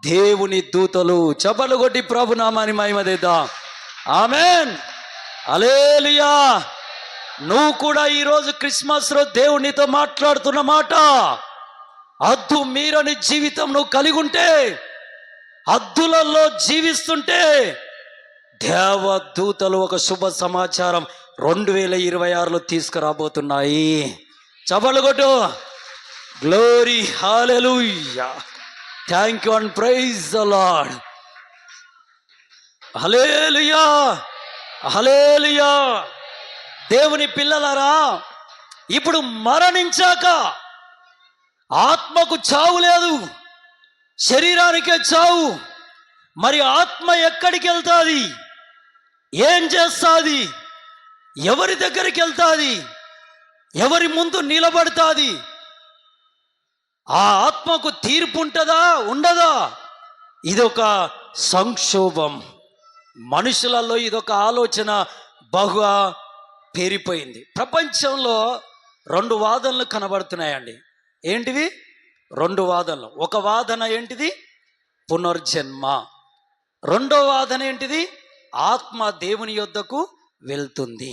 దేవుని దూతలు. చప్పట్లు కొట్టి ప్రభునామాని మహిమదేద్దాం. ఆమెన్. హల్లెలూయా. నువ్వు కూడా ఈరోజు క్రిస్మస్ లో దేవునితో మాట్లాడుతున్న మాట, హద్దు మీరని జీవితం నువ్వు కలిగి ఉంటే, హద్దులలో జీవిస్తుంటే, దేవదూతలు ఒక శుభ సమాచారం 2026లో తీసుకురాబోతున్నాయి. చప్పట్లు కొట్టు. Glory. Hallelujah. Thank you and praise the Lord. Hallelujah. Hallelujah. దేవుని పిల్లలారా, ఇప్పుడు మరణించాక ఆత్మకు చావు లేదు, శరీరానికే చావు. మరి ఆత్మ ఎక్కడికి వెళ్తుంది? ఏం చేస్తుంది? ఎవరి దగ్గరికి వెళ్తుంది? ఎవరి ముందు నిలబడుతుంది? ఆ ఆత్మకు తీర్పు ఉంటుందా ఉండదా? ఇదొక సంక్షోభం. మనుషులలో ఇదొక ఆలోచన బహుగా పేరిపోయింది. ప్రపంచంలో 2 వాదనలు కనబడుతున్నాయండి. ఏంటివి? 2 వాదనలు. ఒక వాదన ఏంటిది? పునర్జన్మ. రెండో వాదన ఏంటిది? ఆత్మ దేవుని యొద్దకు వెళ్తుంది.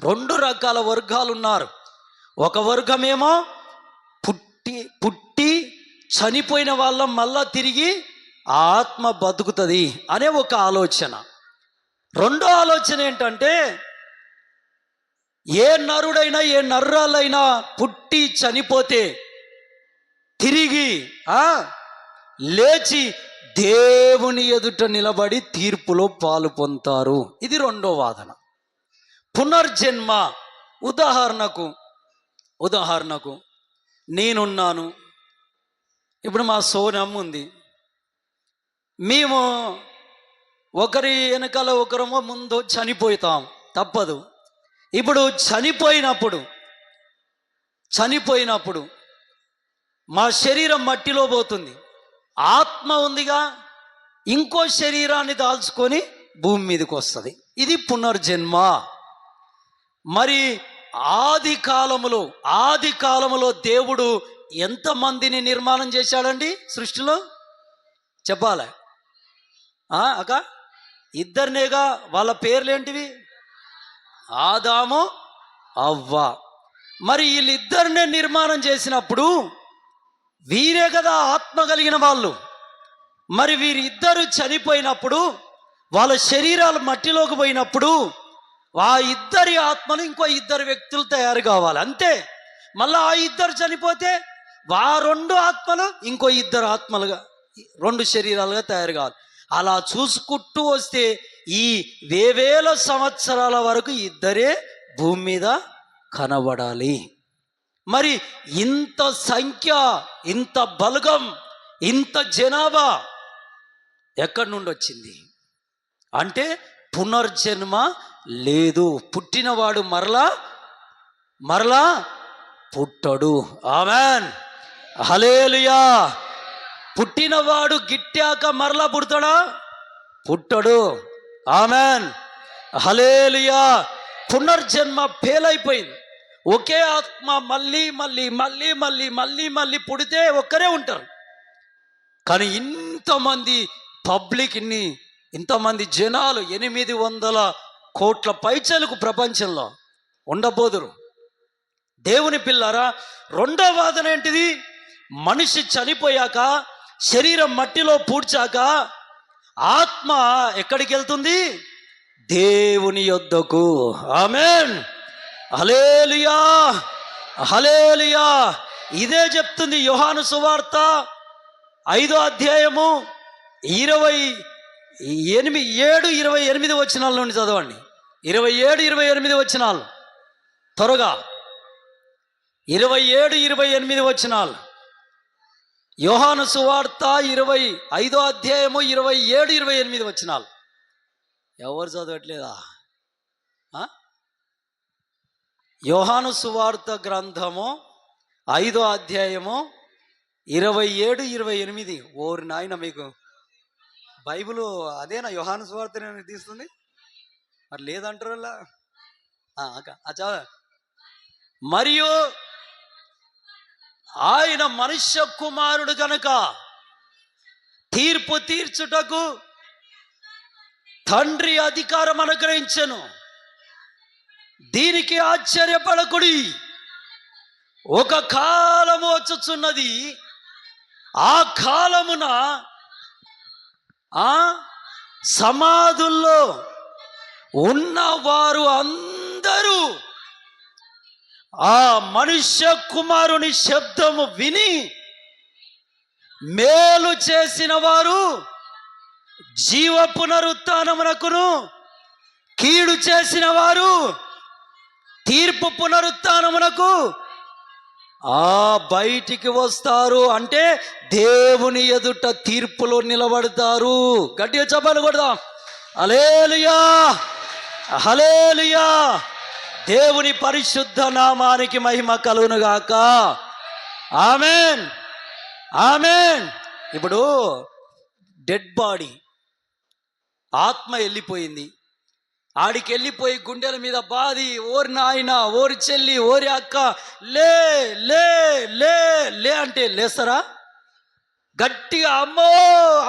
2 రకాల వర్గాలు ఉన్నారు. ఒక వర్గమేమో పుట్టి చనిపోయిన వాళ్ళ మళ్ళా తిరిగి ఆ ఆత్మ బతుకుతుంది అనే ఒక ఆలోచన. రెండో ఆలోచన ఏంటంటే, ఏ నరుడైనా ఏ నర్రాలైనా పుట్టి చనిపోతే తిరిగి లేచి దేవుని ఎదుట నిలబడి తీర్పులో పాలు పొందుతారు. ఇది రెండో వాదన. పునర్జన్మ. ఉదాహరణకు నేనున్నాను, ఇప్పుడు మా సోనమ్మ ఉంది. మేము ఒకరి వెనకాల ఒకరమో ముందు చనిపోతాం, తప్పదు. ఇప్పుడు చనిపోయినప్పుడు మా శరీరం మట్టిలో పోతుంది, ఆత్మ ఉందిగా, ఇంకో శరీరాన్ని దాల్చుకొని భూమి మీదకి వస్తుంది. ఇది పునర్జన్మ. మరి ఆది కాలములో దేవుడు ఎంతమందిని నిర్మాణం చేశాడండి సృష్టిలో? చెప్పాలి అక్క? 2 వాళ్ళ పేర్లేంటివి? ఆదాము, అవ్వ. మరి వీళ్ళిద్దరినే నిర్మాణం చేసినప్పుడు వీరే కదా ఆత్మ కలిగిన వాళ్ళు. మరి వీరిద్దరు చనిపోయినప్పుడు వాళ్ళ శరీరాలు మట్టిలోకి పోయినప్పుడు ఆ ఇద్దరి ఆత్మలు ఇంకో 2 వ్యక్తులు తయారు కావాలి, అంతే. మళ్ళీ ఆ 2 చనిపోతే ఆ 2 ఆత్మలు ఇంకో 2 ఆత్మలుగా 2 శరీరాలుగా తయారు కావాలి. అలా చూసుకుంటూ వస్తే ఈ వేవేల సంవత్సరాల వరకు 2 భూమి మీద కనబడాలి. మరి ఇంత సంఖ్య, ఇంత బలగం, ఇంత జనాభా ఎక్కడి నుండి వచ్చింది అంటే పునర్జన్మ లేదు. పుట్టినవాడు మరలా పుట్టడు. ఆమెన్. హల్లెలూయా. పుట్టినవాడు గిట్టాక మరలా పుడతాడా? పుట్టడు. ఆమెన్. హల్లెలూయా. పునర్జన్మ ఫెయిలైపోయింది. ఒకే ఆత్మ మళ్ళీ పుడితే ఒక్కరే ఉంటారు. కానీ ఇంతమంది పబ్లిక్, ఇంతమంది జనాలు, 800 కోట్ల పైచలకు ప్రపంచంలో ఉండబోదురు. దేవుని పిల్లారా, రెండో వాదన ఏంటిది? మనిషి చనిపోయాక, శరీరం మట్టిలో పూడ్చాక ఆత్మ ఎక్కడికి వెళ్తుంది? దేవుని యొద్దకు. ఆమేన్, హల్లెలూయా, హల్లెలూయా. ఇదే చెప్తుంది యోహాను సువార్త 5వ అధ్యాయము 27-28 వచనాల నుండి చదవండి. 27-28 వచనాలు త్వరగా. 27-28 వచనాలు. యోహాను సువార్త 25వ అధ్యాయము 27-28 వచనాలు. ఎవరు చదవట్లేదా? యోహాను సువార్త గ్రంథము 5వ అధ్యాయము 27-28. ఓరి నాయన, మీకు బైబిల్ అదేనా? యోహాను సువార్త తీస్తుంది మరి లేదంటారు అలా. మరియు ఆయన మనుష్య కుమారుడు గనుక తీర్పు తీర్చుటకు తండ్రి అధికారం అనుగ్రహించెను. దీనికి ఆశ్చర్యపడకుడి, ఒక కాలము వచ్చుచున్నది, ఆ కాలమున సమాధుల్లో ఉన్నవారు అందరూ ఆ మనుష్య కుమారుని శబ్దము విని మేలు చేసిన వారు జీవ పునరుత్థానమునకును, కీడు చేసిన వారు తీర్పు పునరుత్థానమునకు బయటికి వస్తారు. అంటే దేవుని ఎదుట తీర్పులో నిలబడతారు. గట్టిగా చప్పట్లు కొడదాం. హల్లెలూయా, హల్లెలూయా. దేవుని పరిశుద్ధ నామానికి మహిమ కలుగును గాక. ఆమేన్, ఆమేన్. ఇప్పుడు డెడ్ బాడీ, ఆత్మ వెళ్ళిపోయింది. ఆడికి వెళ్ళిపోయి గుండెల మీద బాది, ఓరి నాయన, ఓరి చెల్లి, ఓరి అక్క, లే లే లే లే అంటే లేస్తారా? గట్టిగా అమ్మో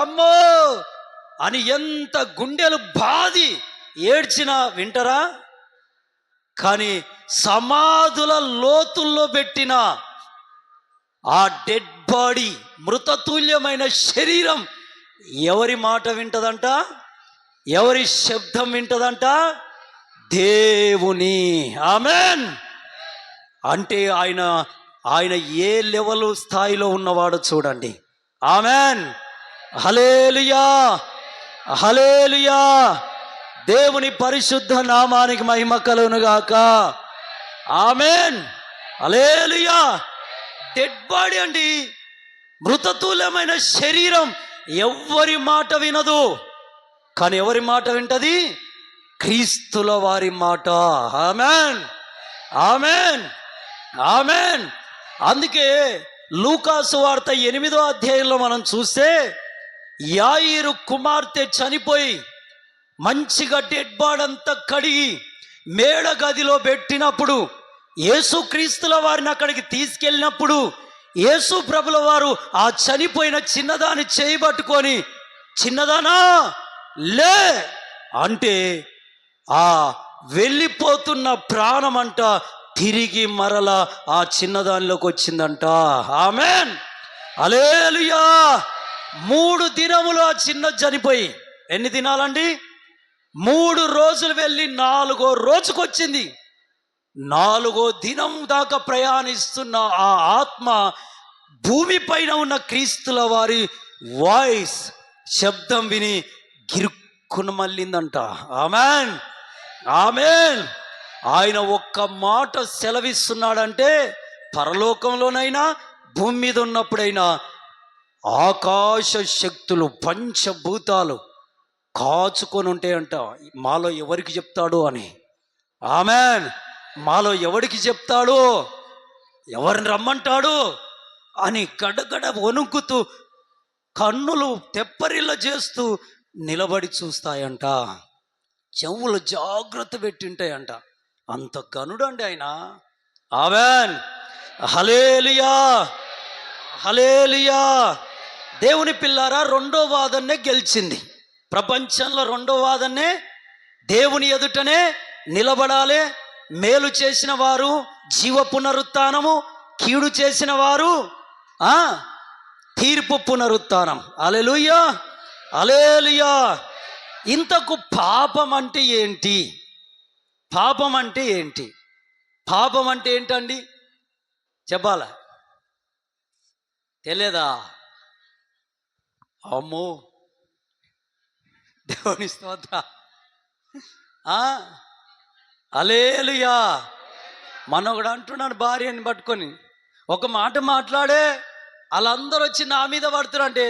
అమ్మో అని ఎంత గుండెలు బాది ఏడ్చినా వింటరా? కానీ సమాధుల లోతుల్లో పెట్టిన ఆ డెడ్ బాడీ, మృతతుల్యమైన శరీరం ఎవరి మాట వింటదంట? ఎవరి శబ్దం వింటదంట? దేవుని. ఆమేన్. అంటే ఆయన ఏ లెవెల్ స్థాయిలో ఉన్నవాడో చూడండి. ఆమేన్, హల్లెలూయా, హల్లెలూయా. దేవుని పరిశుద్ధ నామానికి మహిమ కలుగును గాక. ఆమేన్, హల్లెలూయా. డెడ్ బాడీ అండి, మృతతుల్యమైన శరీరం ఎవ్వరి మాట వినదు. కానీ ఎవరి మాట వింటది? క్రీస్తుల వారి మాట. ఆమేన్, ఆమేన్, ఆమేన్. అందుకే లూకా సువార్త 8వ అధ్యాయంలో మనం చూస్తే, యాయిరు కుమార్తె చనిపోయి మంచిగా డెడ్ బాడీ అంతా కడిగి మేడ గదిలో పెట్టినప్పుడు, యేసుక్రీస్తుల వారిని అక్కడికి తీసుకెళ్ళినప్పుడు యేసు ప్రభుల వారు ఆ చనిపోయిన చిన్నదాన్ని చేయబట్టుకొని, చిన్నదానా లే అంటే ఆ వెళ్ళిపోతున్న ప్రాణమంట తిరిగి మరల ఆ చిన్నదానిలోకి వచ్చిందంట. ఆమేన్, హల్లెలూయా. 3 దినములు ఆ చిన్న చనిపోయి, ఎన్ని దినాలండి? 3 రోజులు వెళ్ళి 4వ రోజుకు వచ్చింది. 4వ దినం దాకా ప్రయాణిస్తున్న ఆ ఆత్మ భూమి పైన ఉన్న క్రీస్తుల వారి వాయిస్, శబ్దం విని గిరుక్కున మళ్ళిందంట. ఆమేన్, ఆమేన్. ఆయన ఒక్క మాట సెలవిస్తున్నాడంటే, పరలోకంలోనైనా భూమి మీద ఉన్నప్పుడైనా ఆకాశ శక్తులు, పంచభూతాలు కాచుకొని ఉంటాయంట. మాలో ఎవరికి చెప్తాడు అని. ఆమేన్. మాలో ఎవరికి చెప్తాడు, ఎవరిని రమ్మంటాడు అని గడగడ వణుకుతూ, కన్నులు తెప్పరిల్ల చేస్తూ నిలబడి చూస్తాయంట. చెవులు జాగ్రత్త పెట్టింటాయంట. అంత గనుడు అండి ఆయన. ఆమేన్, హల్లెలూయా, హల్లెలూయా. దేవుని పిల్లారా, 2వ వాదన్నే గెలిచింది. ప్రపంచంలో 2వ వాదన్నే, దేవుని ఎదుటనే నిలబడాలి, మేలు చేసిన వారు జీవ పునరుత్థానము, కీడు చేసిన వారు తీర్పు పునరుత్థానం. హల్లెలూయా, హల్లెలూయా. ఇంతకు పాపం అంటే ఏంటి? పాపం అంటే ఏంటి? పాపం అంటే ఏంటండి చెప్పాలా? తెలియదా? అమ్మో, దేవుని స్తోత్రం. హల్లెలూయా. మనొకడు అంటున్నాడు భార్యని పట్టుకొని, ఒక మాట మాట్లాడే వాళ్ళందరూ వచ్చి నా మీద పడుతున్నారు అంటే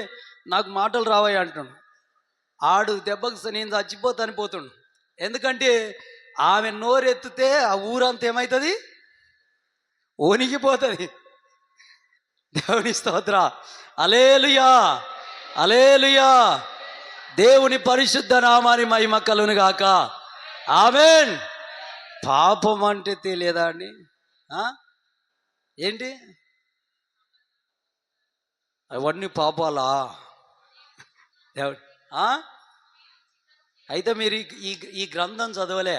నాకు మాటలు రావాయి అంటున్నాడు. ఆడు దెబ్బకు నేను చచ్చిపోతాను పోతుండు. ఎందుకంటే ఆమె నోరెత్తితే ఆ ఊరంతా ఏమవుతుంది? ఓనిగిపోతుంది. దేవుని స్తోత్ర. హల్లెలూయా, హల్లెలూయా. దేవుని పరిశుద్ధ నామాని మహిమ కలుగును గాక. ఆమేన్. పాపం అంటే తెలియదా అండి? ఏంటి అవన్నీ పాపాలా? అయితే మీరు ఈ గ్రంథం చదవలే,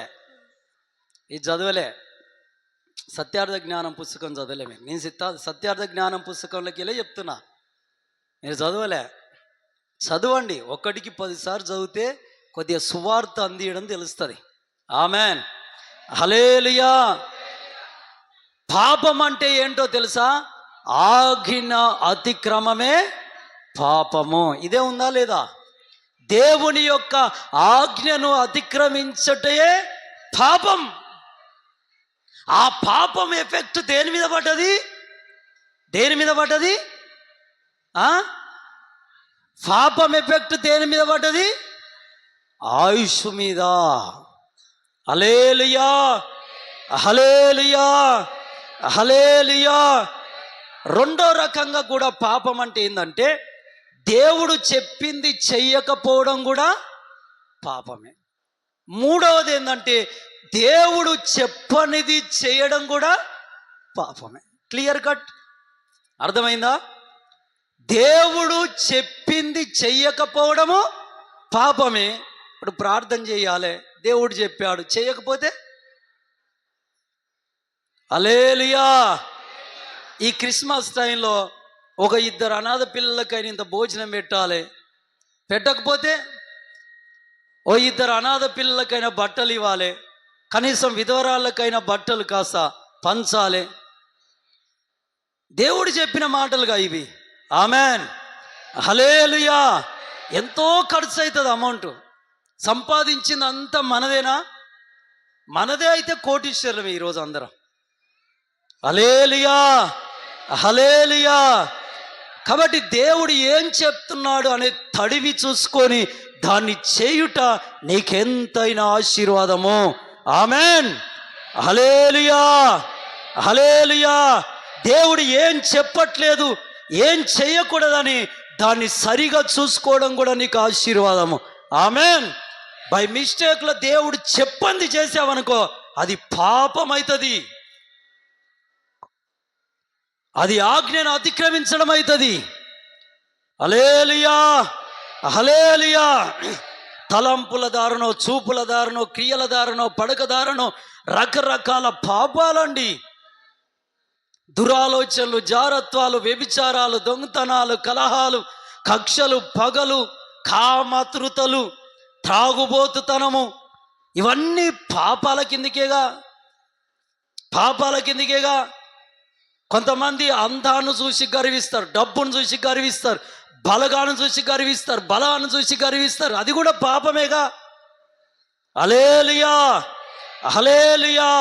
ఇది చదవలే, సత్యార్థ జ్ఞానం పుస్తకం చదవలే. నేను సత్యార్థ జ్ఞానం పుస్తకంలోకి వెళ్ళి చెప్తున్నా, మీరు చదవలే. చదవండి, 1కి 10 సార్లు చదివితే కొద్దిగా సువార్త అందియడం తెలుస్తుంది. ఆమెన్, హల్లెలూయా. పాపం అంటే ఏంటో తెలుసా? ఆజ్ఞ అతిక్రమమే పాపము. ఇదే ఉందా లేదా? దేవుని యొక్క ఆజ్ఞను అతిక్రమించటే పాపం. ఆ పాపం ఎఫెక్ట్ దేని మీద పడ్డది? దేని మీద పడ్డది? పాపం ఎఫెక్ట్ దేని మీద పడ్డది? ఆయుష్ మీద. హల్లెలూయా, హల్లెలూయా, హల్లెలూయా. రెండో రకంగా కూడా పాపం అంటే ఏంటంటే దేవుడు చెప్పింది చెయ్యకపోవడం కూడా పాపమే. మూడవది ఏంటంటే దేవుడు చెప్పనిది చేయడం కూడా పాపమే. క్లియర్ కట్, అర్థమైందా? దేవుడు చెప్పింది చెయ్యకపోవడము పాపమే. ఇప్పుడు ప్రార్థన చేయాలి, దేవుడు చెప్పాడు, చేయకపోతే హల్లెలూయా. ఈ క్రిస్మస్ టైంలో ఒక 2 అనాథ పిల్లలకైనా ఇంత భోజనం పెట్టాలి, పెట్టకపోతే ఓ 2 అనాథ పిల్లలకైనా బట్టలు ఇవ్వాలి, కనీసం విధవరాళ్ళకైనా బట్టలు కాస్త పంచాలి. దేవుడు చెప్పిన మాటలుగా ఇవి. ఆమెన్, హల్లెలూయా. ఎంతో ఖర్చు అవుతుంది, అమౌంట్. సంపాదించింది అంతా మనదేనా? మనదే అయితే కోటీశ్వరులమే ఈరోజు అందరం. హల్లెలూయా, హల్లెలూయా. కాబట్టి దేవుడు ఏం చెప్తున్నాడు అనే తడివి చూసుకొని దాన్ని చేయుట నీకెంతైనా ఆశీర్వాదము. ఆమెన్, హల్లెలూయా, హల్లెలూయా. దేవుడు ఏం చెప్పట్లేదు, ఏం చేయకూడదని దాన్ని సరిగా చూసుకోవడం కూడా నీకు ఆశీర్వాదము. ఆమెన్. బై మిస్టేక్లో దేవుడు చెప్పంది చేసావనుకో, అది పాపం అవుతుంది, అది ఆజ్ఞను అతిక్రమించడం అవుతుంది. హల్లెలూయా, హల్లెలూయా. తలంపుల దారునో, చూపుల దారునో, క్రియల దారునో, పడక దారునో రకరకాల పాపాలండి. దురాలోచనలు, జారత్వాలు, వ్యభిచారాలు, దొంగతనాలు, కలహాలు, కక్షలు, పగలు, కామతృతలు, త్రాగుబోతుతనము, ఇవన్నీ పాపాల కిందికేగా, పాపాల కిందికేగా. కొంతమంది అందాన్ని చూసి గర్విస్తారు, డబ్బును చూసి గర్విస్తారు, బలగాను చూసి గర్విస్తారు, బలాన్ని చూసి గర్విస్తారు, అది కూడా పాపమేగా. హల్లెలూయా, హల్లెలూయా.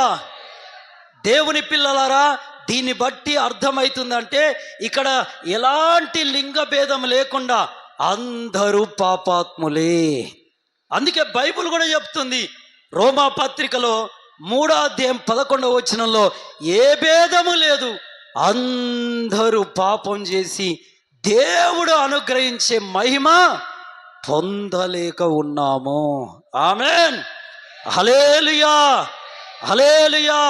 దేవుని పిల్లలారా, దీన్ని బట్టి అర్థమవుతుందంటే ఇక్కడ ఎలాంటి లింగ భేదం లేకుండా అందరూ పాపాత్ములే. అందుకే బైబిల్ కూడా చెప్తుంది, రోమా పత్రికలో 3వ అధ్యాయం 11వ వచనంలో, ఏ భేదము లేదు, అందరూ పాపం చేసి దేవుడు అనుగ్రహించే మహిమ పొందలేక ఉన్నాము. ఆమెన్, హల్లెలూయా, హల్లెలూయా.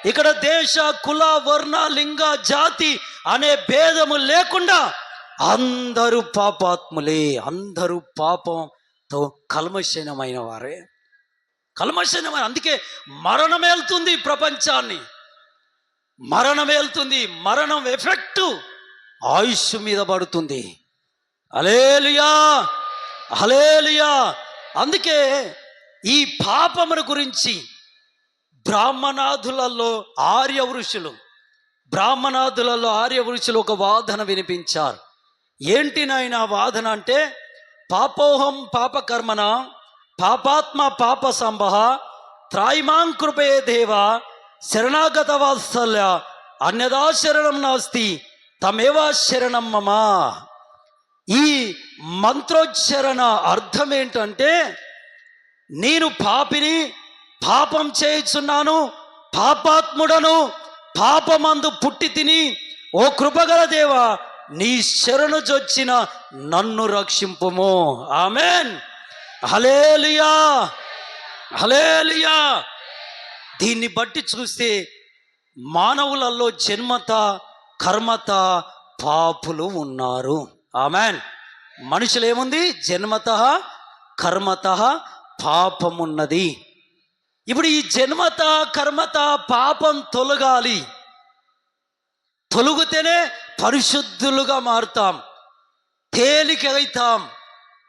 ఇక్కడ దేశ, కుల, వర్ణ, లింగ, జాతి అనే భేదము లేకుండా అందరూ పాపాత్ములే, అందరూ పాపంతో కల్మషమైన వారే, కల్మషమైన. అందుకే మరణం వెళ్తుంది ప్రపంచాన్ని. మరణం వెళ్తుంది. మరణం ఎఫెక్ట్ ఆయుష్ మీద పడుతుంది. హల్లెలూయా, హల్లెలూయా. అందుకే ఈ పాపమును గురించి బ్రాహ్మణాదులలో ఆర్య వృషులు ఒక వాదన వినిపించారు. ఏంటి నాయన వాదన అంటే, పాపోహం పాపకర్మణ పాపాత్మ పాప సంభవ త్రాయిమాం కృపే దేవ శరణాగత వాత్సల్య అన్యదా శరణం నాస్తి తమేవా శరణం మమ. ఈ మంత్రోచ్చరణ అర్థం ఏంటంటే, నేను పాపిని, పాపం చేయుచున్నాను, పాపాత్ముడను, పాపమందు పుట్టి తిని, ఓ కృపగల దేవా నీ శరణు జొచ్చిన నన్ను రక్షింపుము. ఆమెన్, హల్లెలూయా, హల్లెలూయా. దీన్ని బట్టి చూస్తే మానవులలో జన్మత కర్మత పాపులు ఉన్నారు. ఆమెన్. మనుషులు ఏముంది? జన్మత కర్మత పాపమున్నది. ఇప్పుడు ఈ జన్మత కర్మత పాపం తొలగాలి. తొలగితేనే పరిశుద్ధులుగా మారుతాం, తేలికైతాం,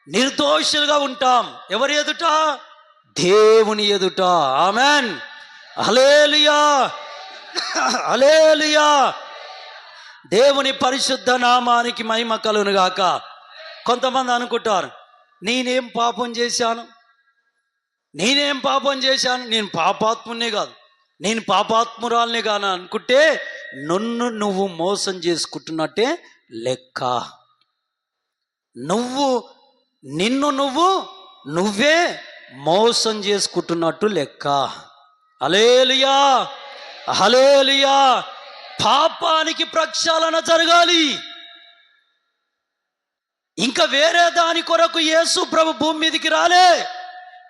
నిర్దోషులుగా ఉంటాం. ఎవరి ఎదుట? దేవుని ఎదుట. ఆమెన్, హల్లెలూయా, హల్లెలూయా. దేవుని పరిశుద్ధ నామానికి మహిమ కలుగును గాక. కొంతమంది అనుకుంటారు, నేనేం పాపం చేశాను, నేను పాపాత్మునే కాదు, నేను పాపాత్మురాల్ని కాను అనుకుంటే నువ్వు మోసం చేసుకుంటున్నట్టే లెక్క. నువ్వే మోసం చేసుకుంటున్నట్టు లెక్క. హల్లెలూయా, హల్లెలూయా. పాపానికి ప్రక్షాళన జరగాలి. ఇంకా వేరే దాని కొరకు యేసు ప్రభు భూమి మీదకి రాలే,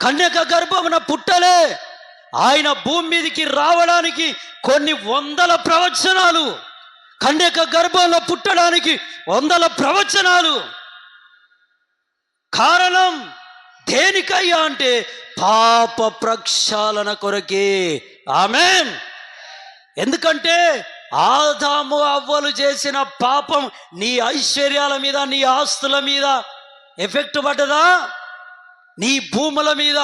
కన్యక గర్భమున పుట్టలే. ఆయన భూమి మీదకి రావడానికి కొన్ని వందల ప్రవచనాలు, కన్యక గర్భంలో పుట్టడానికి వందల ప్రవచనాలు. కారణం దేనికయ్యా అంటే పాప ప్రక్షాళన కొరకే. ఆమెన్. ఎందుకంటే ఆదాము అవ్వలు చేసిన పాపం నీ ఐశ్వర్యాల మీద, నీ ఆస్తుల మీద ఎఫెక్ట్ పడ్డదా? నీ భూముల మీద,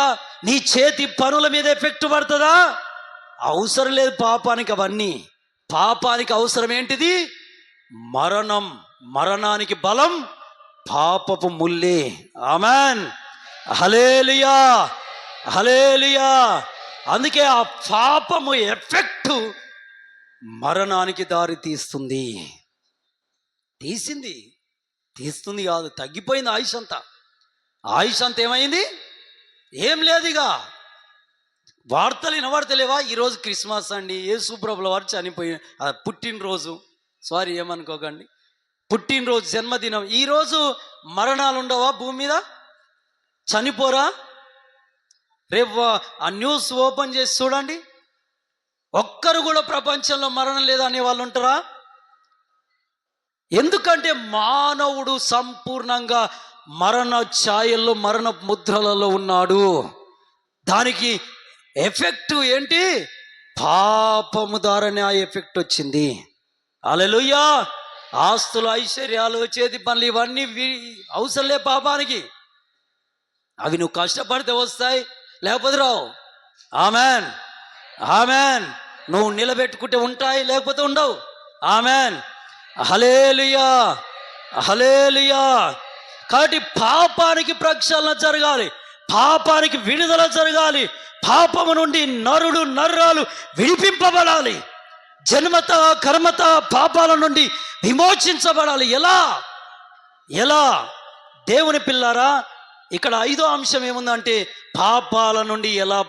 నీ చేతి పనుల మీద ఎఫెక్ట్ పడుతుందా? అవసరం లేదు పాపానికి. అవన్నీ పాపానికి అవసరం ఏంటిది? మరణం. మరణానికి బలం పాపపు ముల్లే. ఆమెన్, హల్లెలూయా, హల్లెలూయా. అందుకే ఆ పాపము ఎఫెక్ట్ మరణానికి దారి తీస్తుంది కాదు, తగ్గిపోయింది ఆయుష్ అంతా. ఏమైంది? ఏం లేదు. ఇక వార్తలు వినబడతలేవా? ఈరోజు క్రిస్మస్ అండి, యేసు ప్రభుల వారు చనిపోయి పుట్టినరోజు, సారీ ఏమనుకోకండి, పుట్టినరోజు, జన్మదినం. ఈరోజు మరణాలు ఉండవా భూమి మీద? చనిపోరా? రేపు ఆ న్యూస్ ఓపెన్ చేసి చూడండి, ఒక్కరు కూడా ప్రపంచంలో మరణం లేదా అనే వాళ్ళు ఉంటారా? ఎందుకంటే మానవుడు సంపూర్ణంగా మరణ ఛాయల్లో, మరణ ముద్రలలో ఉన్నాడు. దానికి ఎఫెక్ట్ ఏంటి? పాపము ద్వారానే ఆ ఎఫెక్ట్ వచ్చింది. హల్లెలూయా. ఆస్తులు, ఐశ్వర్యాలు, చేతి పనులు ఇవన్నీ అవసరం లే పాపానికి. అవి నువ్వు కష్టపడితే వస్తాయి, లేకపోతే రావు. Amen, amen. నువ్వు నిలబెట్టుకుంటే ఉంటాయి, లేకపోతే ఉండవు. ఆమెన్, హల్లెలూయా, హల్లెలూయా. కాబట్టి పాపానికి ప్రక్షాళన జరగాలి, పాపానికి విడుదల జరగాలి. పాపము నుండి నరురాలు విడిపింపబడాలి. జన్మత కర్మత పాపాల నుండి విమోచించబడాలి. ఎలా? దేవుని పిల్లారా, ఇక్కడ 5వ అంశం ఏముందంటే పాపాల నుండి ఎలా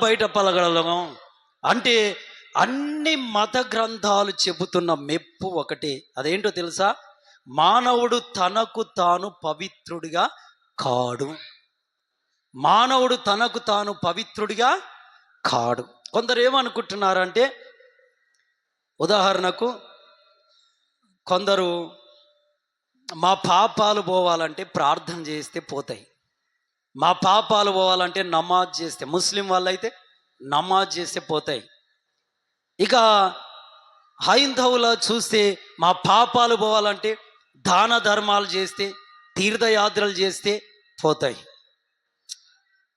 బయటపడగలము అంటే అన్ని మత గ్రంథాలు చెబుతున్న మెప్పు ఒకటే. అదేంటో తెలుసా? మానవుడు తనకు తాను పవిత్రుడిగా కాడు. కొందరు ఏమనుకుంటున్నారంటే, ఉదాహరణకు కొందరు మా పాపాలు పోవాలంటే ప్రార్థన చేస్తే పోతాయి, మా పాపాలు పోవాలంటే నమాజ్ చేస్తే, ముస్లిం వాళ్ళైతే నమాజ్ చేస్తే పోతాయి. ఇక హైందవుల చూస్తే మా పాపాలు పోవాలంటే దాన ధర్మాలు చేస్తే, తీర్థయాత్రలు చేస్తే పోతాయి.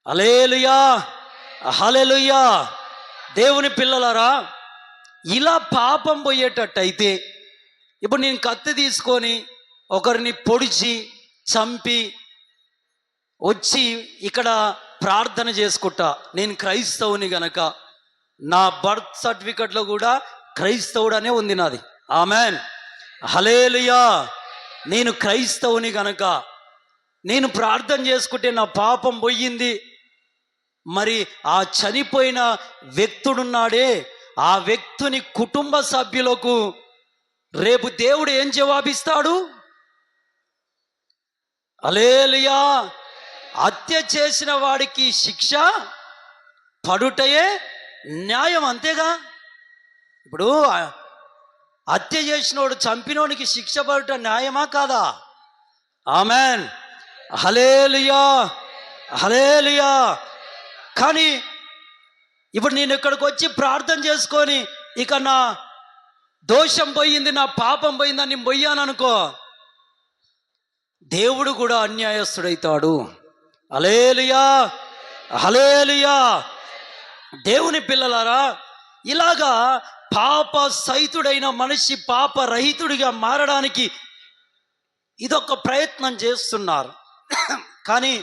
హల్లెలూయా, హల్లెలూయా. దేవుని పిల్లలారా, ఇలా పాపం పోయేటట్టయితే ఇప్పుడు నేను కత్తి తీసుకొని ఒకరిని పొడిచి చంపి వచ్చి ఇక్కడ ప్రార్థన చేసుకుంటా, నేను క్రైస్తవుని గనక నా బర్త్ సర్టిఫికెట్లో కూడా క్రైస్తవుడనే ఉంది నాది. ఆమెన్, హల్లెలూయా. నేను క్రైస్తవుని గనక నేను ప్రార్థన చేసుకుంటే నా పాపం పోయింది. మరి ఆ చనిపోయిన వ్యక్తుడున్నాడే, ఆ వ్యక్తుని కుటుంబ సభ్యులకు రేపు దేవుడు ఏం జవాబిస్తాడు? హల్లెలూయా. హత్య చేసిన వాడికి శిక్ష పడుటయే న్యాయం, అంతేగా. ఇప్పుడు హత్య చేసినోడు చంపినోడికి శిక్ష పడుట న్యాయమా కాదా? ఆమెన్, హల్లెలూయా, హల్లెలూయా. కానీ ఇప్పుడు నేను ఇక్కడికి వచ్చి ప్రార్థన చేసుకొని ఇక నా దోషం పోయింది, నా పాపం పోయిందని నేను పోయాననుకో, దేవుడు కూడా అన్యాయస్తుడైతాడు. హల్లెలూయా, హల్లెలూయా. దేవుని పిల్లలారా, ఇలాగా పాప సహితుడైన మనిషి పాప రహితుడిగా మారడానికి ఇదొక ప్రయత్నం చేస్తున్నారు. కానీ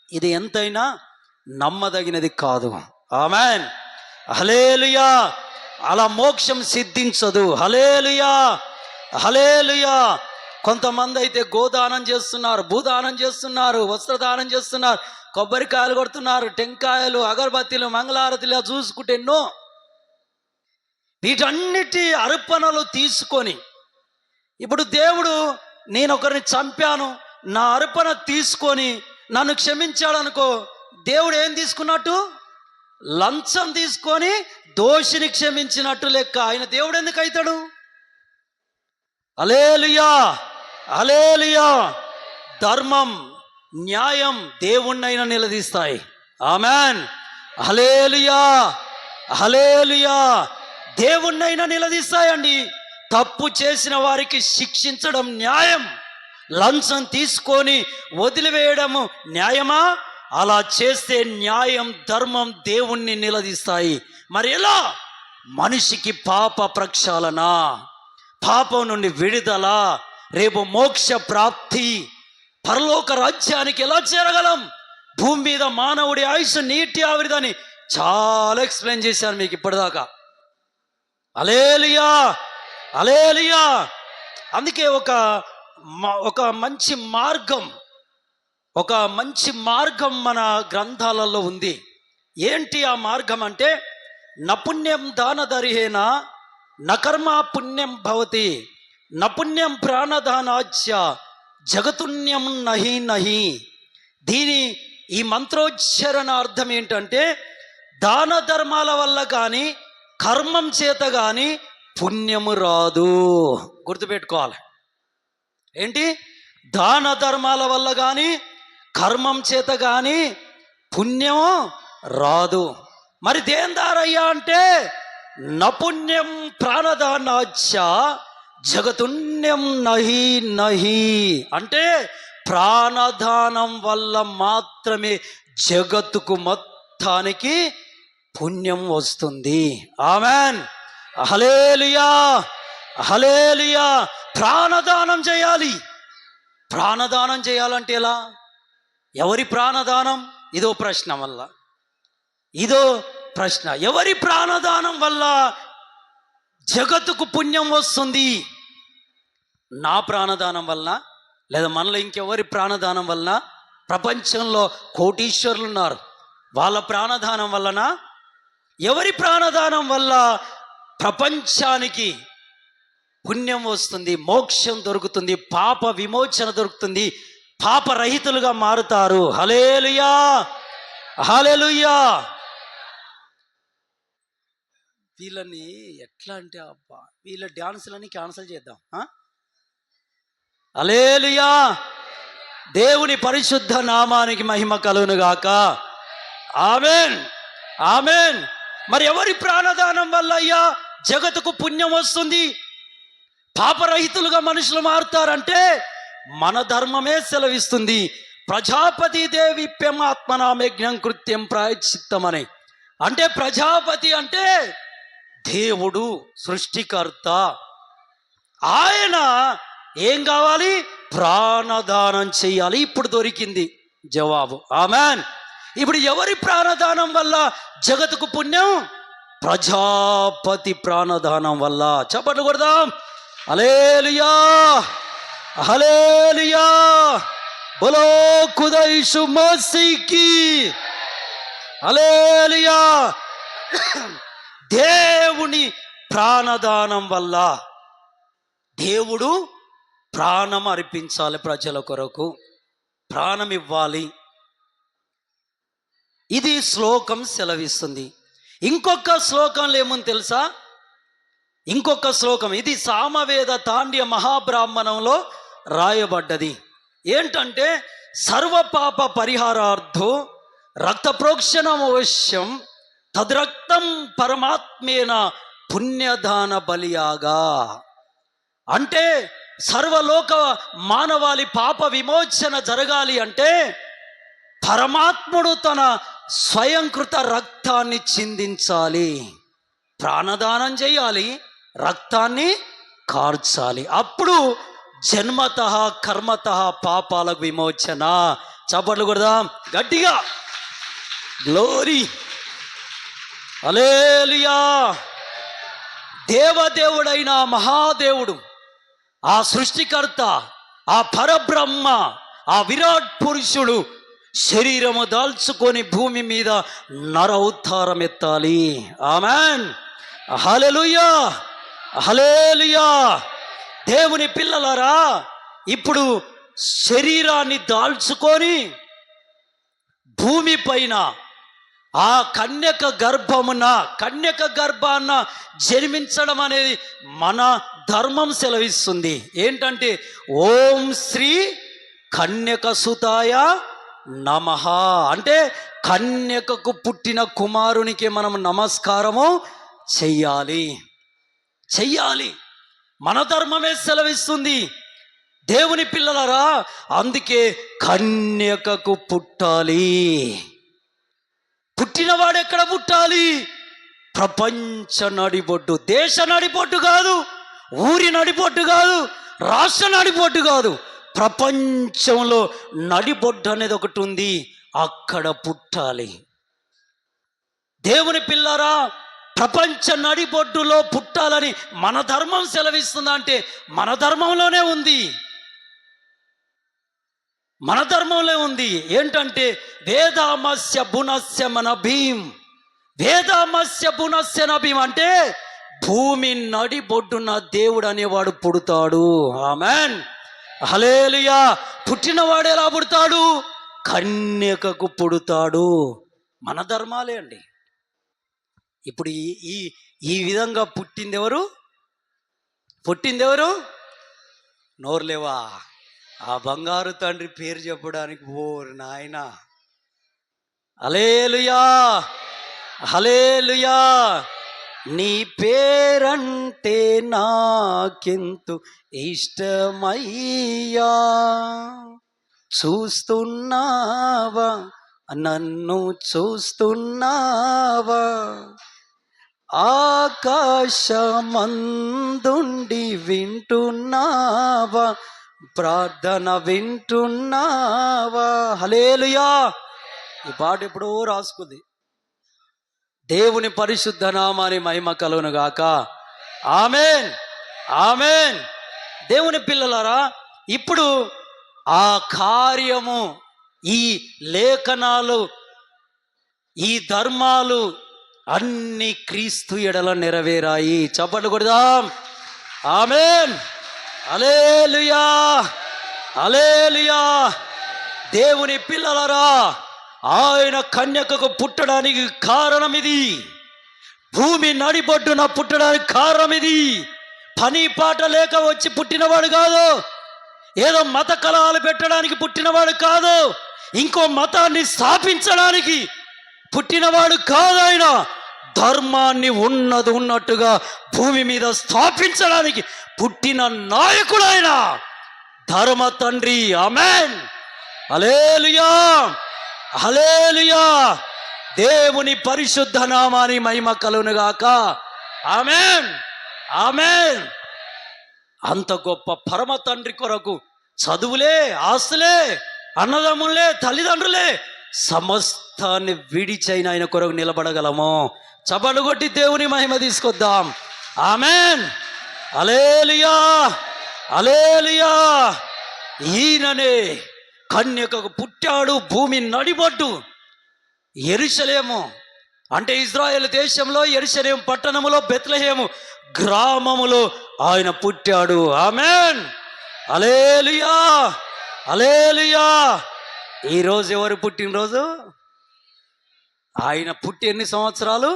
ఇది ఎంతైనా నమ్మదగినది కాదు. ఆమెన్, హల్లెలూయా. అలా మోక్షం సిద్ధించదు. హల్లెలూయా, హల్లెలూయా. కొంతమంది అయితే గోదానం చేస్తున్నారు, భూదానం చేస్తున్నారు, వస్త్రదానం చేస్తున్నారు, కొబ్బరికాయలు కొడుతున్నారు, టెంకాయలు, అగరబత్తీలు, మంగళారతిలా చూసుకుంటే ఎన్నో. వీటన్నిటి అర్పణలు తీసుకొని ఇప్పుడు దేవుడు, నేను ఒకరిని చంపాను, నా అర్పణ తీసుకొని నన్ను క్షమించాడనుకో, దేవుడు ఏం తీసుకున్నట్టు? లంచం తీసుకొని దోషిని క్షమించినట్టు లెక్క. ఆయన దేవుడు ఎందుకు అవుతాడు? హల్లెలూయా, హల్లెలూయా. ధర్మం, న్యాయం దేవుణ్ణైనా నిలదీస్తాయి. ఆమెన్, హల్లెలూయా, హల్లెలూయా. దేవుణ్ణైనా నిలదీస్తాయండి. తప్పు చేసిన వారికి శిక్షించడం న్యాయం, లంచం తీసుకొని వదిలివేయడము న్యాయమా? అలా చేస్తే న్యాయం, ధర్మం దేవుణ్ణి నిలదీస్తాయి. మరి ఎలా? మనిషికి పాప ప్రక్షాళన, పాపం నుండి విడుదల, రేపు మోక్ష ప్రాప్తి, పరలోక రాజ్యానికి ఎలా చేరగలం? భూమి మీద మానవుడి ఆయుష్ నీటి ఆవిరిదని చాలా ఎక్స్ప్లెయిన్ చేశాను మీకు ఇప్పటిదాకా. హల్లెలూయా, హల్లెలూయా. అందుకే ఒక మంచి మార్గం మన గ్రంథాలలో ఉంది. ఏంటి ఆ మార్గం అంటే, నపుణ్యం దానదరిహేన నకర్మ పుణ్యం భవతి, నపుణ్యం ప్రాణదానాచ్య జగతుణ్యం నహి నహి. ఈ మంత్రోచ్చరణ అర్థం ఏంటంటే, దాన ధర్మాల వల్ల కానీ కర్మం చేత కానీ పుణ్యము రాదు. గుర్తుపెట్టుకోవాలి. ఏంటి? దాన ధర్మాల వల్ల కానీ కర్మం చేత కానీ పుణ్యము రాదు. మరి దేని దారయ్యా అంటే, నపుణ్యం ప్రాణదానాచ్య జగతుణ్యం నహి నహి. అంటే ప్రాణదానం వల్ల మాత్రమే జగత్తుకు మొత్తానికి పుణ్యం వస్తుంది. ఆమెన్, హల్లెలూయా, హల్లెలూయా. ప్రాణదానం చేయాలి. ప్రాణదానం చేయాలంటే ఎలా? ఎవరి ప్రాణదానం? ఇదో ప్రశ్న. ఎవరి ప్రాణదానం వల్ల జగత్తుకు పుణ్యం వస్తుంది? నా ప్రాణదానం వలన, లేదా మనలో ఇంకెవరి ప్రాణదానం వలన? ప్రపంచంలో కోటీశ్వరులు ఉన్నారు, వాళ్ళ ప్రాణదానం వలన? ఎవరి ప్రాణదానం వల్ల ప్రపంచానికి పుణ్యం వస్తుంది, మోక్షం దొరుకుతుంది, పాప విమోచన దొరుకుతుంది, పాపరహితులుగా మారుతారు? హల్లెలూయా, హల్లెలూయా. వీళ్ళని ఎట్లా అంటే, అబ్బా, వీళ్ళ డ్యాన్సులని క్యాన్సిల్ చేద్దాం. హల్లెలూయా. దేవుని పరిశుద్ధ నామానికి మహిమ కలుగును గాక. ఆమేన్. ఆమేన్. మరి ఎవరి ప్రాణదానం వల్ల అయ్యా జగతుకు పుణ్యం వస్తుంది, పాపరహితులుగా మనుషులు మారుతారంటే మన ధర్మమే సెలవిస్తుంది. ప్రజాపతి దేవిప్యమాత్మనామయజ్ఞం కృత్యం ప్రాయశ్చిత్తమని. అంటే ప్రజాపతి అంటే దేవుడు, సృష్టికర్త. ఆయన ఏం కావాలి? ప్రాణదానం చెయ్యాలి. ఇప్పుడు దొరికింది జవాబు. ఆమెన్. ఇప్పుడు ఎవరి ప్రాణదానం వల్ల జగతుకు పుణ్యం? ప్రజాపతి ప్రాణదానం వల్ల. చప్పట్లు కొడదాం. హల్లెలూయా, హల్లెలూయా, బోలో ఖుదా యీశు మసీహ్కి హల్లెలూయా. దేవుని ప్రాణదానం వల్ల దేవుడు ప్రాణం అర్పించాలి, ప్రజల కొరకు ప్రాణం ఇవ్వాలి. ఇది శ్లోకం సెలవిస్తుంది. ఇంకొక శ్లోకంలో ఏముంది తెలుసా? ఇంకొక శ్లోకం ఇది సామవేద తాండ్య మహాబ్రాహ్మణంలో రాయబడ్డది. ఏంటంటే సర్వపాప పరిహారార్థో రక్త ప్రోక్షణం అవశ్యం తద్రక్తం పరమాత్మేన పుణ్యదాన బలియాగా. అంటే సర్వలోక మానవాళి పాప విమోచన జరగాలి అంటే పరమాత్ముడు తన స్వయంకృత రక్తాన్ని చిందించాలి, ప్రాణదానం చేయాలి, రక్తాన్ని కార్చాలి. అప్పుడు జన్మత కర్మత పాపాలకు విమోచన. చప్పట్లు కొడదాం గట్టిగా. గ్లోరీ, హల్లెలూయా. దేవదేవుడైన మహాదేవుడు, ఆ సృష్టికర్త, ఆ పరబ్రహ్మ, ఆ విరాట్ పురుషుడు శరీరము దాల్చుకొని భూమి మీద నర అవతారం ఎత్తాలి. ఆమెన్. హల్లెలూయా, హల్లెలూయా. దేవుని పిల్లలారా, ఇప్పుడు శరీరాన్ని దాల్చుకొని భూమి పైన ఆ కన్యక గర్భాన్న జన్మించడం అనేది మన ధర్మం సెలవిస్తుంది. ఏంటంటే ఓం శ్రీ కన్యక సుతాయ నమః. అంటే కన్యకకు పుట్టిన కుమారునికి మనం నమస్కారము చెయ్యాలి. మన ధర్మమే సెలవిస్తుంది. దేవుని పిల్లలారా, అందుకే కన్యకకు పుట్టాలి. పుట్టినవాడు ఎక్కడ పుట్టాలి? ప్రపంచ నడిబొడ్డు, దేశ నడిబొడ్డు కాదు, ఊరి నడిబొడ్డు కాదు, రాష్ట్ర నడిబొడ్డు కాదు, ప్రపంచంలో నడిబొడ్డు అనేది ఒకటి ఉంది, అక్కడ పుట్టాలి. దేవుని పిల్లరా, ప్రపంచ నడిబొడ్డులో పుట్టాలని మన ధర్మం సెలవిస్తుందా అంటే మన ధర్మంలోనే ఉంది. మన ధర్మంలో ఉంది. ఏంటంటే వేదామస్య బునస్య మన భీం. వేదామస్య బునస్య నభీం అంటే భూమి నడిబొడ్డున దేవుడు అనేవాడు పుడతాడు. ఆమెన్, హల్లెలూయా. పుట్టినవాడు ఎలా పుడతాడు? కన్యకకు పుడతాడు. మన ధర్మాలే అండి. ఇప్పుడు ఈ విధంగా పుట్టిందెవరు? నోర్లేవా? ఆ బంగారు తండ్రి పేరు చెప్పడానికి ఓరు నాయన. హల్లెలూయా, హల్లెలూయా. నీ పేరంటే నాకెంతో ఇష్టమయ్యా, చూస్తున్నావా నన్ను, చూస్తున్నావా, ఆకాశమందుండి వింటున్నావా, ప్రార్థన వింటున్నావా. హల్లెలూయా. ఈ పాట ఎప్పుడో రాసుకుంది. దేవుని పరిశుద్ధ నామాని మహిమ కలుగును గాక. ఆమేన్, ఆమేన్. దేవుని పిల్లలారా, ఇప్పుడు ఆ కార్యము, ఈ లేఖనాలు, ఈ ధర్మాలు అన్ని క్రీస్తు ఎడల నెరవేరాయి. చప్పట్లు కొడదాం. ఆమేన్, హల్లెలూయా, హల్లెలూయా. దేవుని పిల్లలారా, ఆయన కన్యకకు పుట్టడానికి కారణం ఇది. భూమి నడిబొడ్డున పుట్టడానికి కారణం ఇది. పని పాట లేక వచ్చి పుట్టినవాడు కాదు, ఏదో మత కలహాలు పెట్టడానికి పుట్టినవాడు కాదు, ఇంకో మతాన్ని స్థాపించడానికి పుట్టినవాడు కాదాయన, ధర్మాన్ని ఉన్నట్టుగా భూమి మీద స్థాపించడానికి పుట్టిన నాయకుడు ఆయన, ధర్మ తండ్రి. ఆమేన్, హల్లెలూయా, హల్లెలూయా. దేవుని పరిశుద్ధ నామాని మహిమ కలుగును గాక. ఆమేన్, ఆమేన్. అంత గొప్ప పరమ తండ్రి కొరకు చదువులే, ఆస్తులే, అన్నదమ్ములే, తల్లిదండ్రులే, సమస్తాన్ని విడిచైన ఆయన కొరకు నిలబడగలము. చప్పట్లు కొట్టి దేవుని మహిమ తీసుకొద్దాం. ఆమేన్, హల్లెలూయా, హల్లెలూయా. ఈయననే కన్యకకు పుట్టాడు, భూమి నడిబొట్టు. యెరూషలేము అంటే ఇజ్రాయేల్ దేశంలో యెరూషలేము పట్టణములో బెత్లెహేము గ్రామములో ఆయన పుట్టాడు. ఆమేన్, హల్లెలూయా, హల్లెలూయా. ఈరోజు ఎవరు పుట్టినరోజు? ఆయన పుట్టి ఎన్ని సంవత్సరాలు?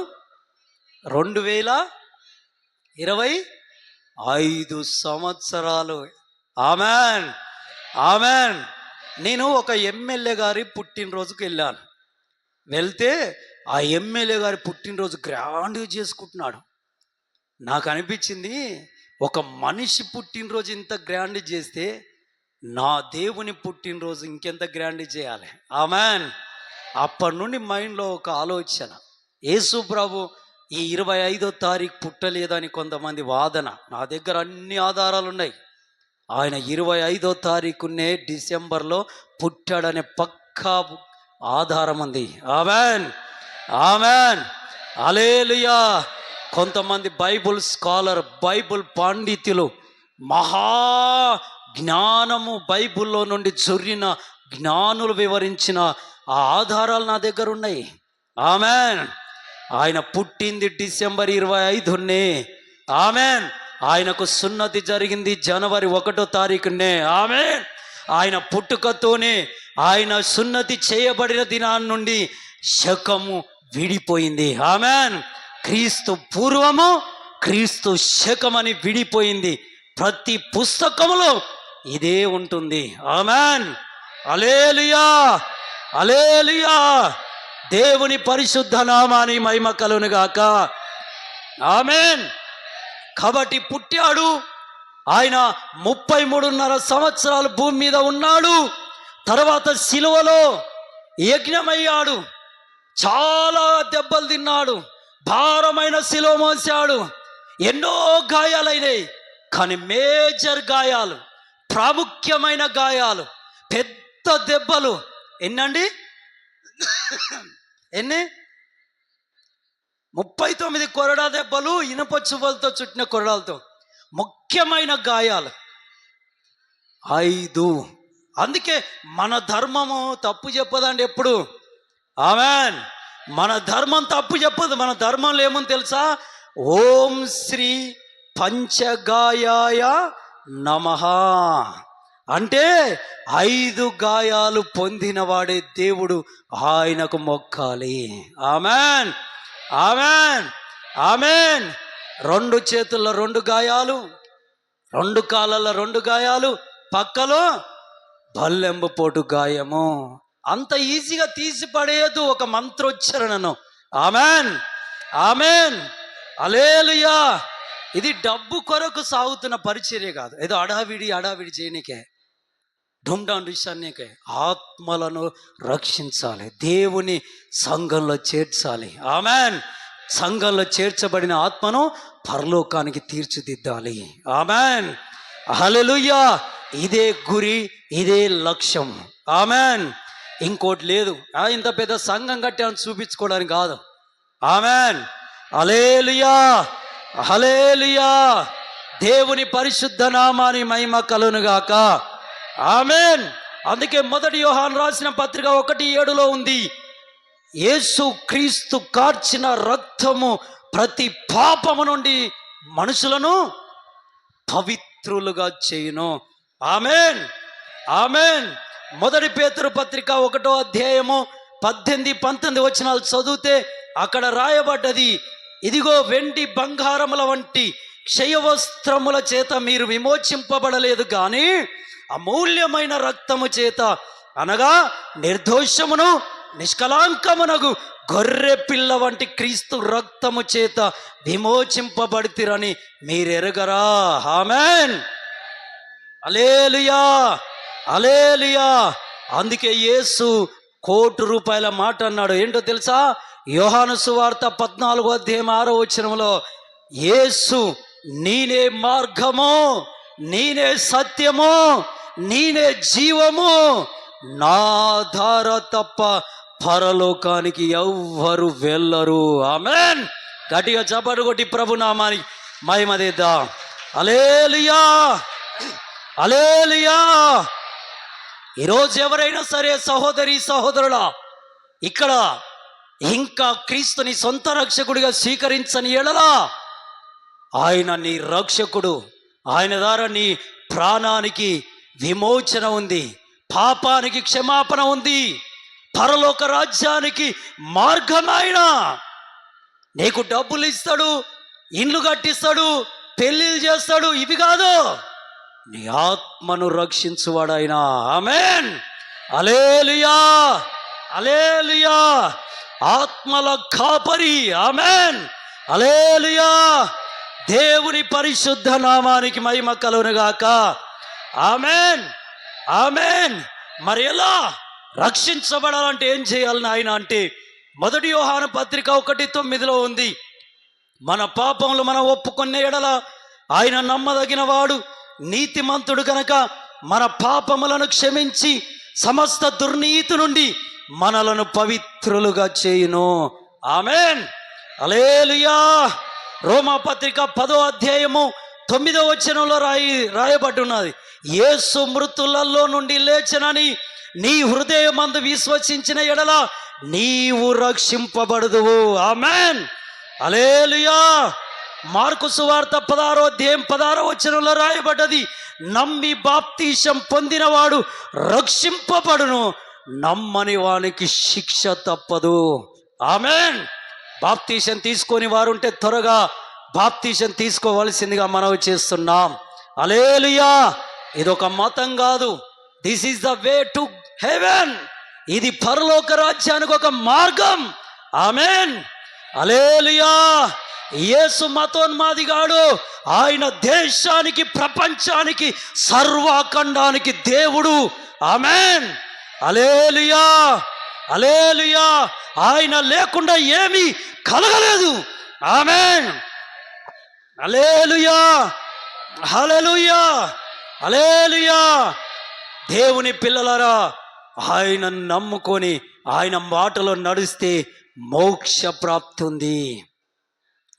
2025 సంవత్సరాలు. ఆమేన్, ఆమేన్. నేను ఒక ఎమ్మెల్యే గారి పుట్టినరోజుకి వెళ్ళాను. వెళ్తే ఆ ఎమ్మెల్యే గారి పుట్టినరోజు గ్రాండ్గా చేసుకుంటున్నాడు. నాకు అనిపించింది, ఒక మనిషి పుట్టినరోజు ఇంత గ్రాండ్ చేస్తే నా దేవుని పుట్టినరోజు ఇంకెంత గ్రాండ్ చేయాలి. ఆమేన్. అప్పటి నుండి మైండ్లో ఒక ఆలోచన, యేసు ప్రభు ఈ 25వ తారీఖు పుట్టలేదని కొంతమంది వాదన. నా దగ్గర అన్ని ఆధారాలు ఉన్నాయి. ఆయన 25వ తారీఖునే డిసెంబర్లో పుట్టాడనే పక్కా ఆధారం ఉంది. ఆమేన్, ఆమేన్, హల్లెలూయా. కొంతమంది బైబుల్ స్కాలర్, బైబుల్ పండితులు, మహా జ్ఞానము బైబుల్లో నుండి జొర్రిన జ్ఞానులు వివరించిన ఆ ఆధారాలు నా దగ్గర ఉన్నాయి. ఆమేన్. ఆయన పుట్టింది డిసెంబర్ 25నే. ఆమేన్. ఆయనకు సున్నతి జరిగింది జనవరి 1వ తారీఖునే. ఆమేన్. ఆయన పుట్టుకతోనే, ఆయన సున్నతి చేయబడిన దినాన్ని నుండి శకము విడిపోయింది. ఆమేన్. క్రీస్తు పూర్వము, క్రీస్తు శకమని విడిపోయింది. ప్రతి పుస్తకములో ఇదే ఉంటుంది. ఆమేన్, హల్లెలూయా, హల్లెలూయా. దేవుని పరిశుద్ధ నామాని మహిమ కలుగును గాక. ఆమేన్. కాబట్టి పుట్టాడు ఆయన, 33.5 సంవత్సరాలు భూమి మీద ఉన్నాడు. తర్వాత సిలువలో యజ్ఞమయ్యాడు, చాలా దెబ్బలు తిన్నాడు, భారమైన సిలువ మోసాడు, ఎన్నో గాయాలైనాయి. కానీ మేజర్ గాయాలు, ప్రాముఖ్యమైన గాయాలు, పెద్ద దెబ్బలు ఎన్నండి? ఎన్ని? 39 కొరడా దెబ్బలు, ఇనుప చువ్వలతో చుట్టిన కొరడాలతో. ముఖ్యమైన గాయాలు 5. అందుకే మన ధర్మము తప్పు చెప్పదండి ఎప్పుడు. ఆమేన్. మన ధర్మం తప్పు చెప్పదు. మన ధర్మంలో ఏముంది తెలుసా? ఓం శ్రీ పంచగాయాయ నమః అంటే 5 గాయాలు పొందినవాడే దేవుడు, ఆయనకు మొక్కాలి. ఆమేన్, ఆమేన్, ఆమేన్. 2 చేతుల్లో 2 గాయాలు, 2 కాళ్ళల్లో 2 గాయాలు, పక్కలో బల్లెంబు పోటు గాయము. అంత ఈజీగా తీసి పడేయదు ఒక మంత్రోచ్చరణను. ఆమేన్, ఆమేన్, హల్లెలూయా. ఇది డబ్బు కొరకు సాగుతున్న పరిచర్య కాదు, ఏదో అడావిడి చేయనికే, ఢుండాన్ విషయానికే. ఆత్మలను రక్షించాలి, దేవుని సంఘంలో చేర్చాలి. ఆమేన్. సంఘంలో చేర్చబడిన ఆత్మను పరలోకానికి తీర్చిదిద్దాలి. ఆమేన్, హల్లెలూయా. ఇదే గురి, ఇదే లక్ష్యం. ఆమేన్. ఇంకోటి లేదు. ఇంత పెద్ద సంఘం కట్టామని చూపించుకోవడానికి కాదు. ఆమేన్, హల్లెలూయా, హల్లెలూయా. దేవుని పరిశుద్ధ నామాని మహిమ కలుగును గాక. ఆమేన్. అందుకే 1 యోహాను రాసిన పత్రిక 1:7 ఉంది, యేసు క్రీస్తు కార్చిన రక్తము ప్రతి పాపము నుండి మనుషులను పవిత్రులుగా చేయును. ఆమేన్, ఆమేన్. 1 పేతురు పత్రిక 1వ అధ్యాయము 18-19 వచనాలు చదివితే అక్కడ రాయబడ్డది, ఇదిగో వెండి బంగారముల వంటి క్షయవస్త్రముల చేత మీరు విమోచింపబడలేదు కానీ అమూల్యమైన రక్తము చేత, అనగా నిర్దోషమును నిష్కలాంకమునగు గొర్రె పిల్ల వంటి క్రీస్తు రక్తము చేత విమోచింపబడితిరని మీరెరగరా? ఆమేన్. హల్లెలూయా, హల్లెలూయా. అందుకే యేసు ₹1,00,00,000 మాట అన్నాడు. ఏంటో తెలుసా? యోహాను సువార్త 14:6 యేసు నేనే మార్గము, నేనే సత్యము, నేనే జీవము, నా ద్వారా తప్ప పరలోకానికి ఎవ్వరు వెళ్ళరు. ఆమేన్. గట్టిగా చప్పట్లు కొట్టి ప్రభు నామానికి మహిమ తెద్దాం. హల్లెలూయా, హల్లెలూయా. ఈరోజు ఎవరైనా సరే సహోదరి సహోదరులా, ఇక్కడ ఇంకా క్రీస్తుని సొంత రక్షకుడిగా స్వీకరించని ఎడలా ఆయన నీ రక్షకుడు. ఆయన ద్వారా నీ ప్రాణానికి విమోచన ఉంది, పాపానికి క్షమాపణ ఉంది, పరలోక రాజ్యానికి మార్గం. ఆయన నీకు డబ్బులు ఇస్తాడు, ఇండ్లు కట్టిస్తాడు, పెళ్ళిళ్ళు చేస్తాడు. ఇవి కాదు, నీ ఆత్మను రక్షించువాడు ఆయన. ఆమేన్. హల్లెలూయా, హల్లెలూయా. ఆత్మల కాపరి. ఆమేన్. హల్లెలూయా. దేవుని పరిశుద్ధ నామానికి మహిమ కలుగునుగాక. ఆమేన్, ఆమేన్. మరి ఎలా రక్షించబడాలంటే ఏం చేయాలని ఆయన అంటే 1 యోహాను పత్రిక 1:9 ఉంది. మన పాపములు మనం ఒప్పుకున్న ఎడల ఆయన నమ్మదగిన వాడు, నీతిమంతుడు కనుక మన పాపములను క్షమించి సమస్త దుర్నీతి నుండి మనలను పవిత్రులుగా చేయును. ఆమేన్. హల్లెలూయా. రోమా పత్రిక 10:9 రాయబడి ఉన్నది. యేసు మృతులలో నుండి లేచెనని నీ హృదయమందు విశ్వసించిన ఎడల నీవు రక్షింపబడుదువు. ఆమేన్. హల్లెలూయా. మార్కు సువార్త 16:16 రాయబడ్డది. నమ్మి బాప్తీసం పొందినవాడు రక్షింపబడును, నమ్మని వానికి శిక్ష తప్పదు. ఆమేన్. బాప్తీసం తీసుకొని వారుంటే త్వరగా బాప్తీసం తీసుకోవలసిందిగా మనవి చేస్తున్నాం. హల్లెలూయా. ఇదొక మతం కాదు. This is the way to heaven. ఇది పరలోక రాజ్యానికి ఒక మార్గం. ఆమేన్. హల్లెలూయా. యేసు మతోన్మాదిగాడు. ఆయన దేశానికి, ప్రపంచానికి, సర్వఖండానికి దేవుడు. ఆమేన్. హల్లెలూయా, హల్లెలూయా. ఆయన లేకుండా ఏమీ కలగలేదు. ఆమేన్. హల్లెలూయా, హల్లెలూయా, హల్లెలూయా. దేవుని పిల్లలారా, ఆయన నమ్ముకొని ఆయన మాటలో నడిస్తే మోక్ష ప్రాప్తి ఉంది,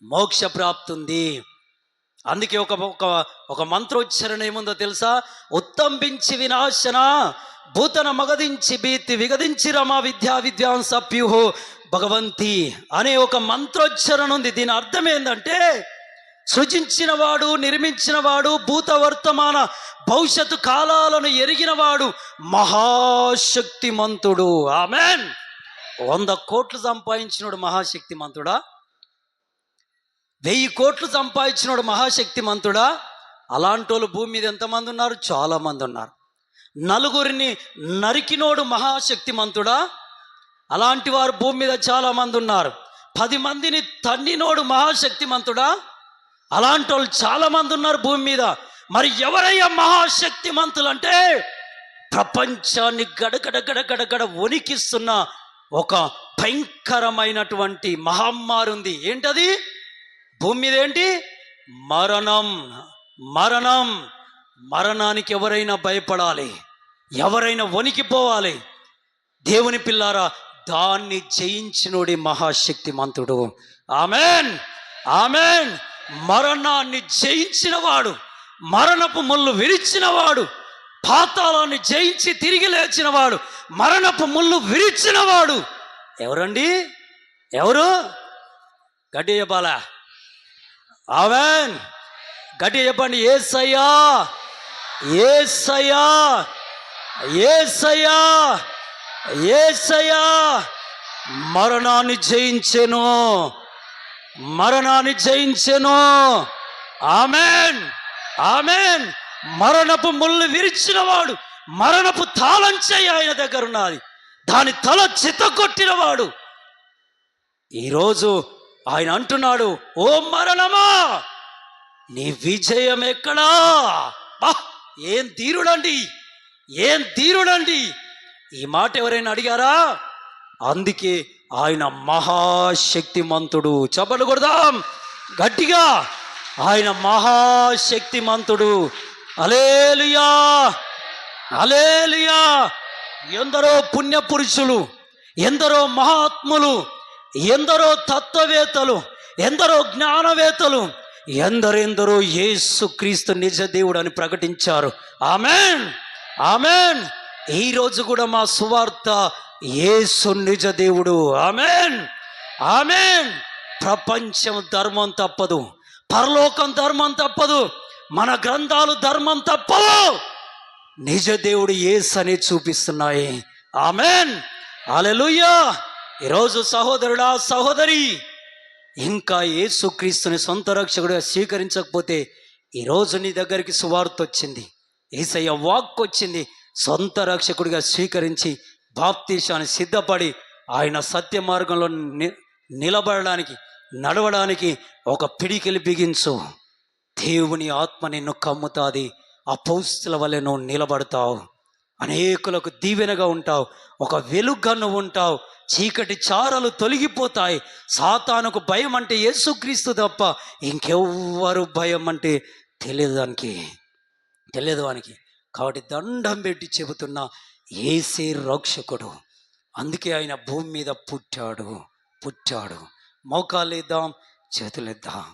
మోక్ష ప్రాప్తి ఉంది. అందుకే ఒక మంత్రోచ్చరణ ఏముందో తెలుసా? ఉత్తంబించి వినాశన భూతన మగదించి భీతి విగదించి రమ విద్యా విద్యాంస ప్యూహో భగవంతి అనే ఒక మంత్రోచ్చరణ ఉంది. దీని అర్థం ఏంటంటే, సృజించిన వాడు, నిర్మించిన వాడు, భూత వర్తమాన భవిష్యత్తు కాలాలను ఎరిగిన వాడు మహాశక్తిమంతుడు. ఆమేన్. 100 కోట్లు సంపాదించినోడు మహాశక్తిమంతుడా? 1000 కోట్లు సంపాదించినోడు మహాశక్తిమంతుడా? అలాంటి వాళ్ళు భూమి మీద ఎంతమంది ఉన్నారు? చాలా మంది ఉన్నారు. నలుగురిని నరికినోడు మహాశక్తిమంతుడా? అలాంటి వారు భూమి మీద చాలా మంది ఉన్నారు. 10 మందిని తన్నినోడు మహాశక్తిమంతుడా? అలాంటి వాళ్ళు చాలా మంది ఉన్నారు భూమి మీద. మరి ఎవరయ్యా మహాశక్తిమంతులు అంటే, ప్రపంచాన్ని గడగడ గడగడ వణికిస్తున్న ఒక భయంకరమైనటువంటి మహమ్మారి ఉంది. ఏంటది? భూమి మీద ఏంటి? మరణం. మరణం. మరణానికి ఎవరైనా భయపడాలి, ఎవరైనా వణికిపోవాలి. దేవుని పిల్లారా, దాన్ని జయించినోడి మహాశక్తిమంతుడు. ఆమేన్, ఆమేన్. మరణాన్ని జయించినవాడు, మరణపు ముళ్ళు విరిచినవాడు, పాతాళాన్ని జయించి తిరిగి లేచినవాడు, మరణపు ముళ్ళు విరిచినవాడు ఎవరండి? ఎవరు? గట్టిగా చెప్పాలా? ఆమేన్. గట్టిగా చెప్పండి. యేసయ్యా, యేసయ్యా, యేసయ్యా, యేసయ్యా మరణాన్ని జయించెను, మరణాన్ని జయించెను. ఆమేన్, ఆమేన్. మరణపు ముళ్ళు విరిచినవాడు, మరణపు తాళం చెయ్యి ఆయన దగ్గర ఉన్నది. దాని తల చితగొట్టినవాడు. ఈరోజు ఆయన అంటున్నాడు, ఓ మరణమా నీ విజయం ఎక్కడా? బా, ఏం ధీరుడండి, ఏం ధీరుడండి. ఈ మాట ఎవరైనా అడిగారా? అందుకే ఆయన మహాశక్తిమంతుడు. చప్పట్లు కొడదాం గట్టిగా, ఆయన మహాశక్తిమంతుడు. హల్లెలూయా, హల్లెలూయా. ఎందరో పుణ్యపురుషులు, ఎందరో మహాత్ములు, ఎందరో తత్వవేత్తలు, ఎందరో జ్ఞానవేత్తలు, ఎందరెందరో యేసుక్రీస్తు నిజ దేవుడు అని ప్రకటించారు. ఆమేన్, ఆమేన్. ఈ రోజు కూడా మా సువార్త యేసు నిజ దేవుడు. ఆమేన్, ఆమేన్. ప్రపంచం ధర్మం తప్పదు, పరలోకం ధర్మం తప్పదు, మన గ్రంథాలు ధర్మం తప్పవు, నిజ దేవుడు యేసు అని చూపిస్తున్నాయి. ఆమేన్, హల్లెలూయా. ఈరోజు సహోదరుడా, సహోదరి, ఇంకా యేసుక్రీస్తుని సొంత రక్షకుడిగా స్వీకరించకపోతే ఈరోజు నీ దగ్గరికి సువార్త వచ్చింది, యేసయ్య వాక్కు వచ్చింది. సొంత రక్షకుడిగా స్వీకరించి బాప్తీసాన్ని సిద్ధపడి ఆయన సత్య మార్గంలో నిలబడడానికి, నడవడానికి ఒక పిడికిలి బిగించు. దేవుని ఆత్మ నిన్ను కమ్ముతాది. అపొస్తలుల వలె నువ్వు నిలబడతావు, అనేకులకు దీవెనగా ఉంటావు, ఒక వెలుగుగా నువ్వు ఉంటావు. చీకటి చారలు తొలగిపోతాయి. సాతానుకు భయం అంటే యేసుక్రీస్తు తప్ప ఇంకెవ్వరు భయం అంటే తెలియదు వానికి. కాబట్టి దండం పెట్టి చెబుతున్నా, యేసే రక్షకుడు. అందుకే ఆయన భూమి మీద పుట్టాడు. మోకాలేద్దాం, చేతులేద్దాం.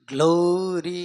గ్లోరీ